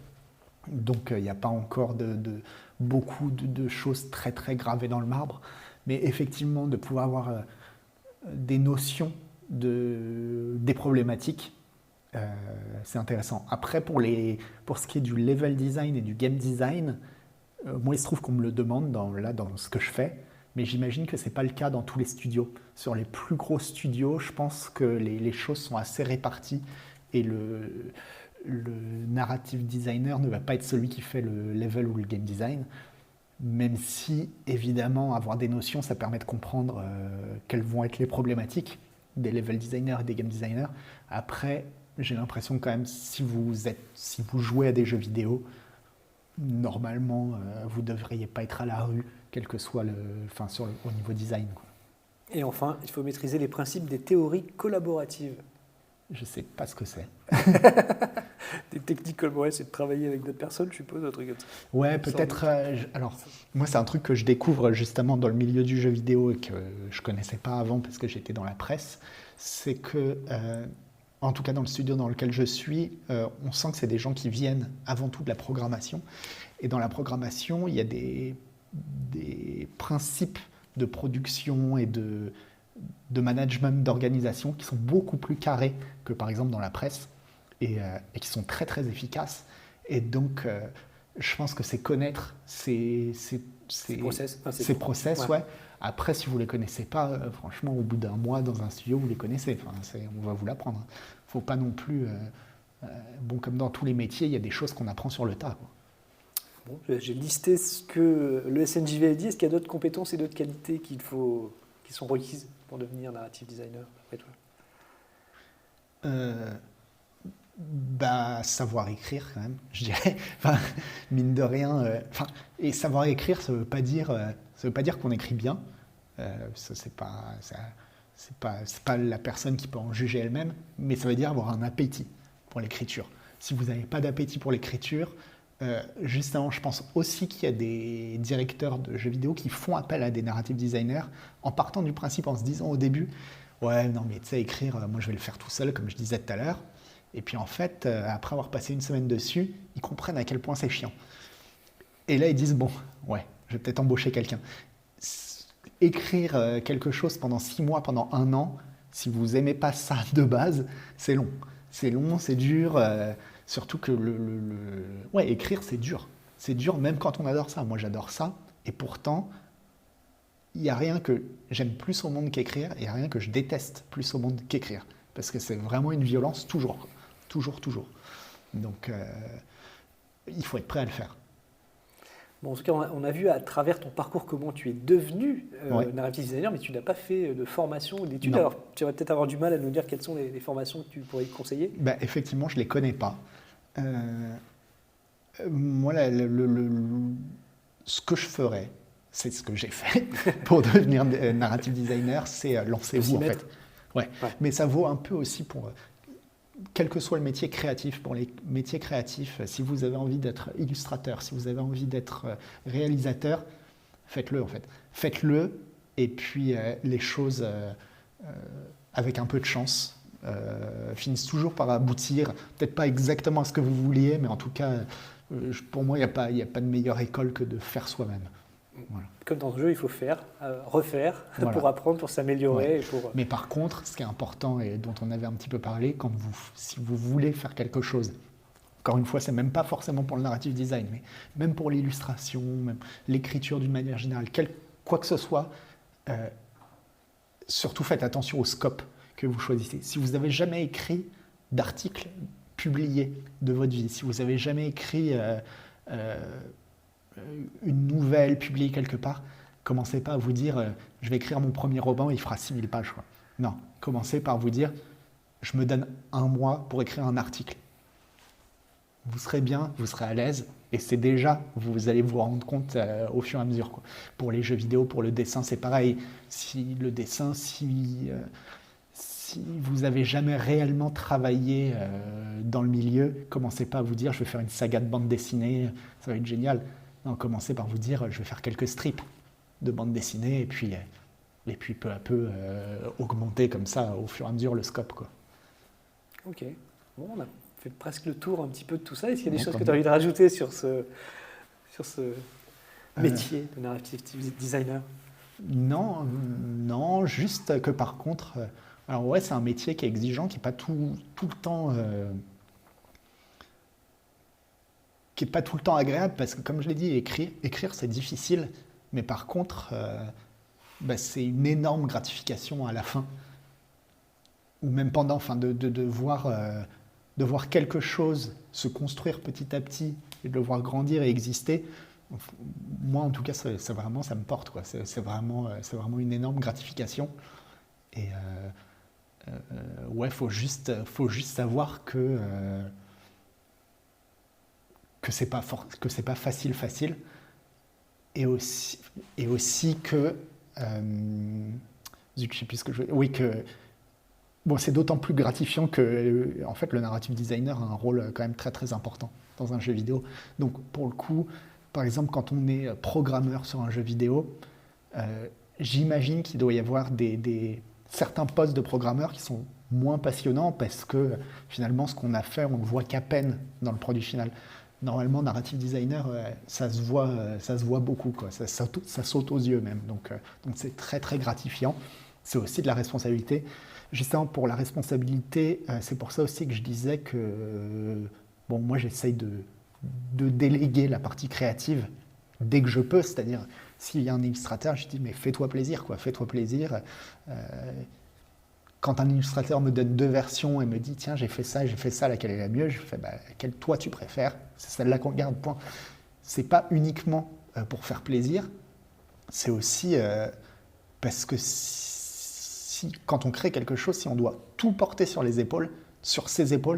Donc, il n'y a pas encore beaucoup de choses très, très gravées dans le marbre. Mais effectivement, de pouvoir avoir des notions des problématiques, c'est intéressant. Après, pour ce qui est du level design et du game design, moi, il se trouve qu'on me le demande dans ce que je fais, mais j'imagine que ce n'est pas le cas dans tous les studios. Sur les plus gros studios, je pense que les choses sont assez réparties et le narrative designer ne va pas être celui qui fait le level ou le game design, même si, évidemment, avoir des notions, ça permet de comprendre quelles vont être les problématiques des level designers et des game designers. Après, j'ai l'impression quand même, si vous jouez à des jeux vidéo, normalement, vous ne devriez pas être à la rue, quel que soit au niveau design, quoi. Et enfin, il faut maîtriser les principes des théories collaboratives. Je ne sais pas ce que c'est. Des techniques collaboratives, c'est de travailler avec d'autres personnes, je suppose, un truc comme ça. Ouais, peut-être. Alors, moi, c'est un truc que je découvre justement dans le milieu du jeu vidéo et que je ne connaissais pas avant parce que j'étais dans la presse. C'est que, en tout cas dans le studio dans lequel je suis, on sent que c'est des gens qui viennent avant tout de la programmation. Et dans la programmation, il y a des principes de production et de management, d'organisation qui sont beaucoup plus carrés que par exemple dans la presse et qui sont très très efficaces. Et donc, je pense que c'est connaître ces process, ouais. Après, si vous ne les connaissez pas, franchement, au bout d'un mois dans un studio, vous les connaissez. On va vous l'apprendre. Il ne faut pas non plus... bon, comme dans tous les métiers, il y a des choses qu'on apprend sur le tas, quoi. Bon, j'ai listé ce que le SNJV a dit. Est-ce qu'il y a d'autres compétences et d'autres qualités qui sont requises pour devenir narrative designer, après toi? Savoir écrire quand même, je dirais. Mine de rien. Et savoir écrire, ça veut pas dire qu'on écrit bien. Ça, c'est pas la personne qui peut en juger elle-même, mais ça veut dire avoir un appétit pour l'écriture. Si vous n'avez pas d'appétit pour l'écriture, justement, je pense aussi qu'il y a des directeurs de jeux vidéo qui font appel à des narrative designers en partant du principe, en se disant au début, ouais, non, mais tu sais, écrire, moi je vais le faire tout seul, comme je disais tout à l'heure. Et puis en fait, après avoir passé une semaine dessus, ils comprennent à quel point c'est chiant. Et là, ils disent, bon, ouais, je vais peut-être embaucher quelqu'un. Écrire quelque chose pendant 6 mois, pendant 1 an, si vous n'aimez pas ça de base, c'est long. C'est long, c'est dur. Surtout que ouais, écrire, c'est dur. C'est dur même quand on adore ça. Moi, j'adore ça. Et pourtant, il n'y a rien que j'aime plus au monde qu'écrire. Il n'y a rien que je déteste plus au monde qu'écrire. Parce que c'est vraiment une violence toujours. Toujours, toujours. Donc, il faut être prêt à le faire. Bon, en tout cas, on a vu à travers ton parcours comment tu es devenu Ouais. narrative designer, mais tu n'as pas fait de formation ou d'études. Non. Alors, tu vas peut-être avoir du mal à nous dire quelles sont les formations que tu pourrais conseiller. Bah, effectivement, je les connais pas. Euh, Moi, ce que je ferais, c'est ce que j'ai fait pour devenir narrative designer, c'est Faut s'y lancez-vous en mettre. fait. Ouais. Ouais. Mais ça vaut un peu aussi pour quel que soit le métier créatif. Pour les métiers créatifs, si vous avez envie d'être illustrateur, si vous avez envie d'être réalisateur, faites-le en fait. Faites-le et puis les choses avec un peu de chance finissent toujours par aboutir. Peut-être pas exactement à ce que vous vouliez, mais en tout cas, pour moi, il y a pas de meilleure école que de faire soi-même. Voilà. Comme dans ce jeu, il faut faire, refaire Voilà. pour apprendre, pour s'améliorer. Ouais. Et pour... Mais par contre, ce qui est important et dont on avait un petit peu parlé, si vous voulez faire quelque chose, encore une fois, c'est même pas forcément pour le narrative design, mais même pour l'illustration, même l'écriture d'une manière générale, quoi que ce soit, surtout faites attention au scope que vous choisissez. Si vous n'avez jamais écrit d'article publié de votre vie, si vous n'avez jamais écrit une nouvelle publiée quelque part, commencez pas à vous dire je vais écrire mon premier roman, il fera 6000 pages. Quoi. Non, commencez par vous dire je me donne un mois pour écrire un article. Vous serez bien, vous serez à l'aise, et c'est déjà, vous allez vous rendre compte au fur et à mesure. Quoi. Pour les jeux vidéo, pour le dessin, c'est pareil. Si vous avez jamais réellement travaillé dans le milieu, commencez pas à vous dire je vais faire une saga de bande dessinée, ça va être génial. Non, commencez par vous dire je vais faire quelques strips de bande dessinée, et puis peu à peu augmenter comme ça au fur et à mesure le scope. Quoi. Ok. Bon, on a fait presque le tour un petit peu de tout ça. Est-ce qu'il y a des Bon, choses tant que tu as mieux. envie de rajouter sur ce métier de narrative designer? Non, non, juste que par contre, alors ouais, c'est un métier qui est exigeant, qui n'est pas tout le temps, qui est pas tout le temps agréable, parce que comme je l'ai dit, écrire c'est difficile, mais par contre, bah, c'est une énorme gratification à la fin, ou même pendant, enfin, de voir quelque chose se construire petit à petit, et de le voir grandir et exister. Moi, en tout cas, c'est vraiment, ça me porte, quoi. C'est vraiment une énorme gratification. Et ouais, faut juste savoir que c'est pas facile, et aussi que, zut, je sais plus ce que je veux, oui que, bon, c'est d'autant plus gratifiant que, en fait, le narrative designer a un rôle quand même très très important dans un jeu vidéo. Donc, pour le coup, par exemple, quand on est programmeur sur un jeu vidéo, j'imagine qu'il doit y avoir certains postes de programmeurs qui sont moins passionnants parce que finalement, ce qu'on a fait, on le voit qu'à peine dans le produit final. Normalement, narrative designer, ça se voit beaucoup, quoi. Ça saute aux yeux même. Donc c'est très très gratifiant. C'est aussi de la responsabilité. Justement, pour la responsabilité, c'est pour ça aussi que je disais que bon, moi, j'essaye de déléguer la partie créative dès que je peux, c'est-à-dire s'il y a un illustrateur, je dis mais fais-toi plaisir, quoi, fais-toi plaisir. Quand un illustrateur me donne 2 versions et me dit tiens j'ai fait ça, laquelle est la mieux, je fais bah, laquelle toi tu préfères, c'est celle-là qu'on garde, point. C'est pas uniquement pour faire plaisir, c'est aussi parce que quand on crée quelque chose, si on doit tout porter sur ses épaules,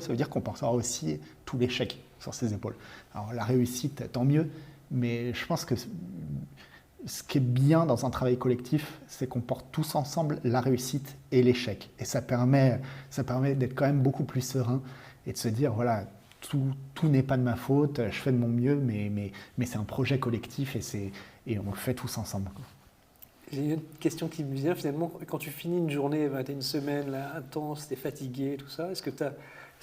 ça veut dire qu'on portera aussi tout l'échec sur ses épaules. Alors la réussite, tant mieux, mais je pense que ce qui est bien dans un travail collectif, c'est qu'on porte tous ensemble la réussite et l'échec. Et ça permet d'être quand même beaucoup plus serein et de se dire, voilà, tout n'est pas de ma faute, je fais de mon mieux, mais c'est un projet collectif et on le fait tous ensemble. J'ai une autre question qui me vient finalement. Quand tu finis une journée, tu as une semaine là, intense, tu es fatigué, tout ça, est-ce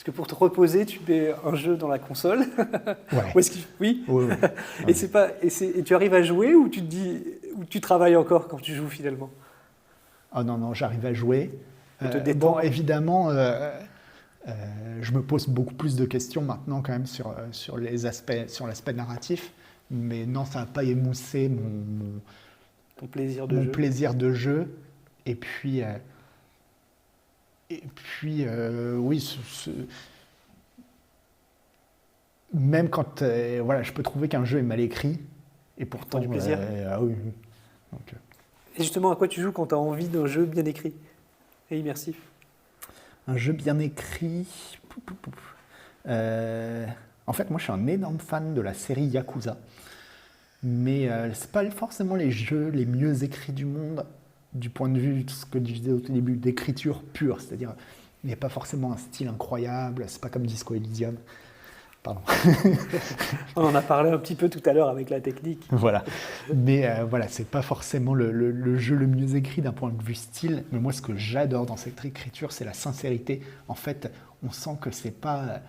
que pour te reposer, tu mets un jeu dans la console? Ouais. Ou est-ce que, oui. Ouais, ouais. Et tu arrives à jouer ou tu te dis, ou tu travailles encore quand tu joues finalement? Ah non, non, j'arrive à jouer. Pour te détendre. Bon, évidemment, je me pose beaucoup plus de questions maintenant quand même sur l'aspect narratif, mais non, ça n'a pas émoussé Ton plaisir de mon jeu. plaisir de jeu. Et puis oui, même quand voilà, je peux trouver qu'un jeu est mal écrit, Et pourtant, du plaisir. Ah oui. Donc, Et justement, à quoi tu joues quand tu as envie d'un jeu bien écrit et immersif? un jeu bien écrit. En fait, moi, je suis un énorme fan de la série Yakuza. Mais c'est pas forcément les jeux les mieux écrits du monde, du point de vue de ce que je disais au tout début, d'écriture pure. C'est-à-dire, il n'y a pas forcément un style incroyable, c'est pas comme Disco Elysium. Pardon. On en a parlé un petit peu tout à l'heure avec la technique. Voilà. Mais voilà, c'est pas forcément le jeu le mieux écrit d'un point de vue style. Mais moi, ce que j'adore dans cette écriture, c'est la sincérité. En fait, on sent que c'est pas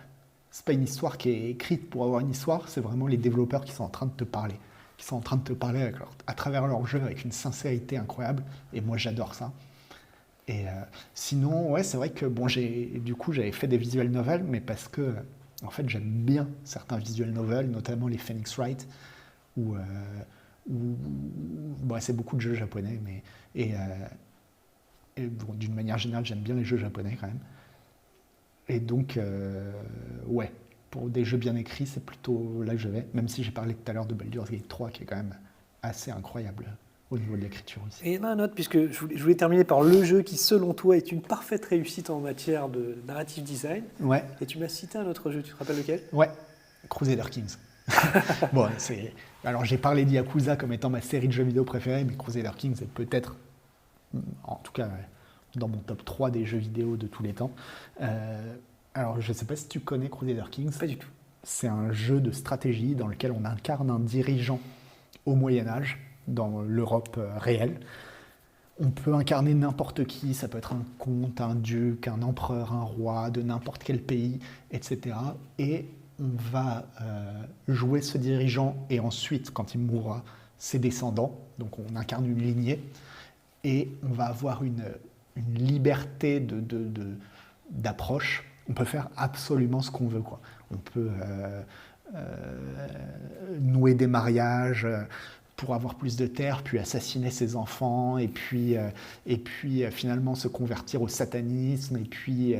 une histoire qui est écrite pour avoir une histoire, c'est vraiment les développeurs qui sont en train de te parler. Qui sont en train de te parler à travers leur jeu avec une sincérité incroyable. Et moi, j'adore ça. Et sinon, ouais, c'est vrai que bon, j'avais fait des visual novels, mais parce que en fait, j'aime bien certains visual novels, notamment les Phoenix Wright, où bon, c'est beaucoup de jeux japonais, mais et bon, d'une manière générale, j'aime bien les jeux japonais quand même. Et donc, ouais, pour des jeux bien écrits, c'est plutôt là que je vais, même si j'ai parlé tout à l'heure de Baldur's Gate 3, qui est quand même assez incroyable au niveau de l'écriture aussi. Et il y en a un autre, puisque je voulais terminer par le jeu qui, selon toi, est une parfaite réussite en matière de narrative design. Ouais, Et tu m'as cité un autre jeu, tu te rappelles lequel? ouais, Crusader Kings. Bon, alors j'ai parlé de Yakuza comme étant ma série de jeux vidéo préférée, mais Crusader Kings est peut-être, en tout cas, dans mon top 3 des jeux vidéo de tous les temps. Alors, je ne sais pas si tu connais Crusader Kings. Pas du tout. C'est un jeu de stratégie dans lequel on incarne un dirigeant au Moyen-Âge, dans l'Europe réelle. On peut incarner n'importe qui, ça peut être un comte, un duc, un empereur, un roi, de n'importe quel pays, etc. Et on va jouer ce dirigeant et ensuite, quand il mourra, ses descendants. Donc on incarne une lignée et on va avoir une liberté d'approche. On peut faire absolument ce qu'on veut, quoi. On peut nouer des mariages pour avoir plus de terres, puis assassiner ses enfants, et puis finalement se convertir au satanisme, et puis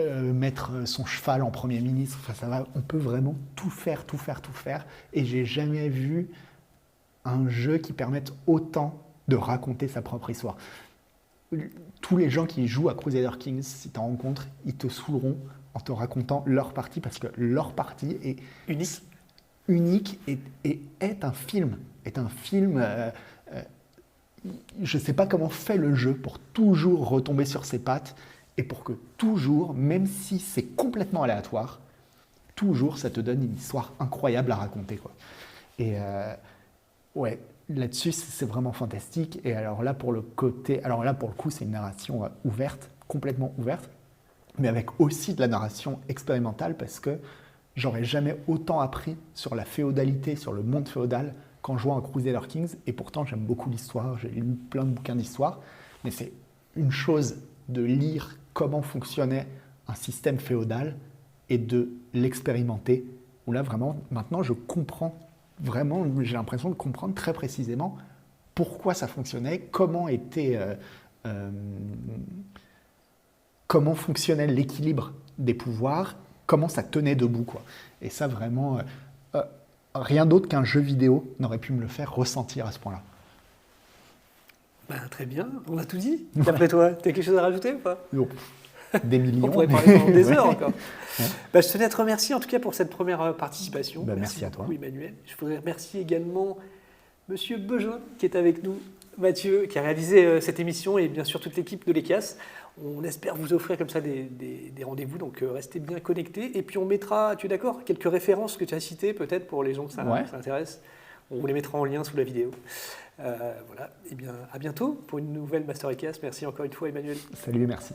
mettre son cheval en premier ministre. Enfin, ça va, on peut vraiment tout faire, tout faire, tout faire. Et j'ai jamais vu un jeu qui permette autant de raconter sa propre histoire. Tous les gens qui jouent à Crusader Kings, si tu en rencontres, ils te saouleront en te racontant leur partie, parce que leur partie est unique et est un film. Je ne sais pas comment fait le jeu pour toujours retomber sur ses pattes et pour que toujours, même si c'est complètement aléatoire, toujours ça te donne une histoire incroyable à raconter, quoi. Et ouais, là-dessus, c'est vraiment fantastique. Et alors là, pour le coup, c'est une narration ouverte, complètement ouverte, mais avec aussi de la narration expérimentale, parce que j'aurais jamais autant appris sur la féodalité, sur le monde féodal, qu'en jouant à Crusader Kings. Et pourtant, j'aime beaucoup l'histoire, j'ai lu plein de bouquins d'histoire, mais c'est une chose de lire comment fonctionnait un système féodal et de l'expérimenter, où là, vraiment, maintenant, je comprends vraiment, j'ai l'impression de comprendre très précisément pourquoi ça fonctionnait, comment fonctionnait l'équilibre des pouvoirs, comment ça tenait debout, quoi. Et ça, vraiment, rien d'autre qu'un jeu vidéo n'aurait pu me le faire ressentir à ce point-là. Ben, très bien, on a tout dit. D'après toi, tu as quelque chose à rajouter ou pas? Des millions. On pourrait parler pendant des heures encore. Ouais. Ben, je tenais à te remercier en tout cas pour cette première participation. Ben, merci à beaucoup, toi. Emmanuel. Je voudrais remercier également Monsieur Bejoin qui est avec nous, Mathieu qui a réalisé cette émission et bien sûr toute l'équipe de l'ECAS. On espère vous offrir comme ça des rendez-vous, donc restez bien connectés. Et puis on mettra, tu es d'accord, quelques références que tu as citées peut-être pour les gens que ça intéresse. On vous les mettra en lien sous la vidéo. Voilà, et bien à bientôt pour une nouvelle Master ECAS. Merci encore une fois Emmanuel. Salut et merci.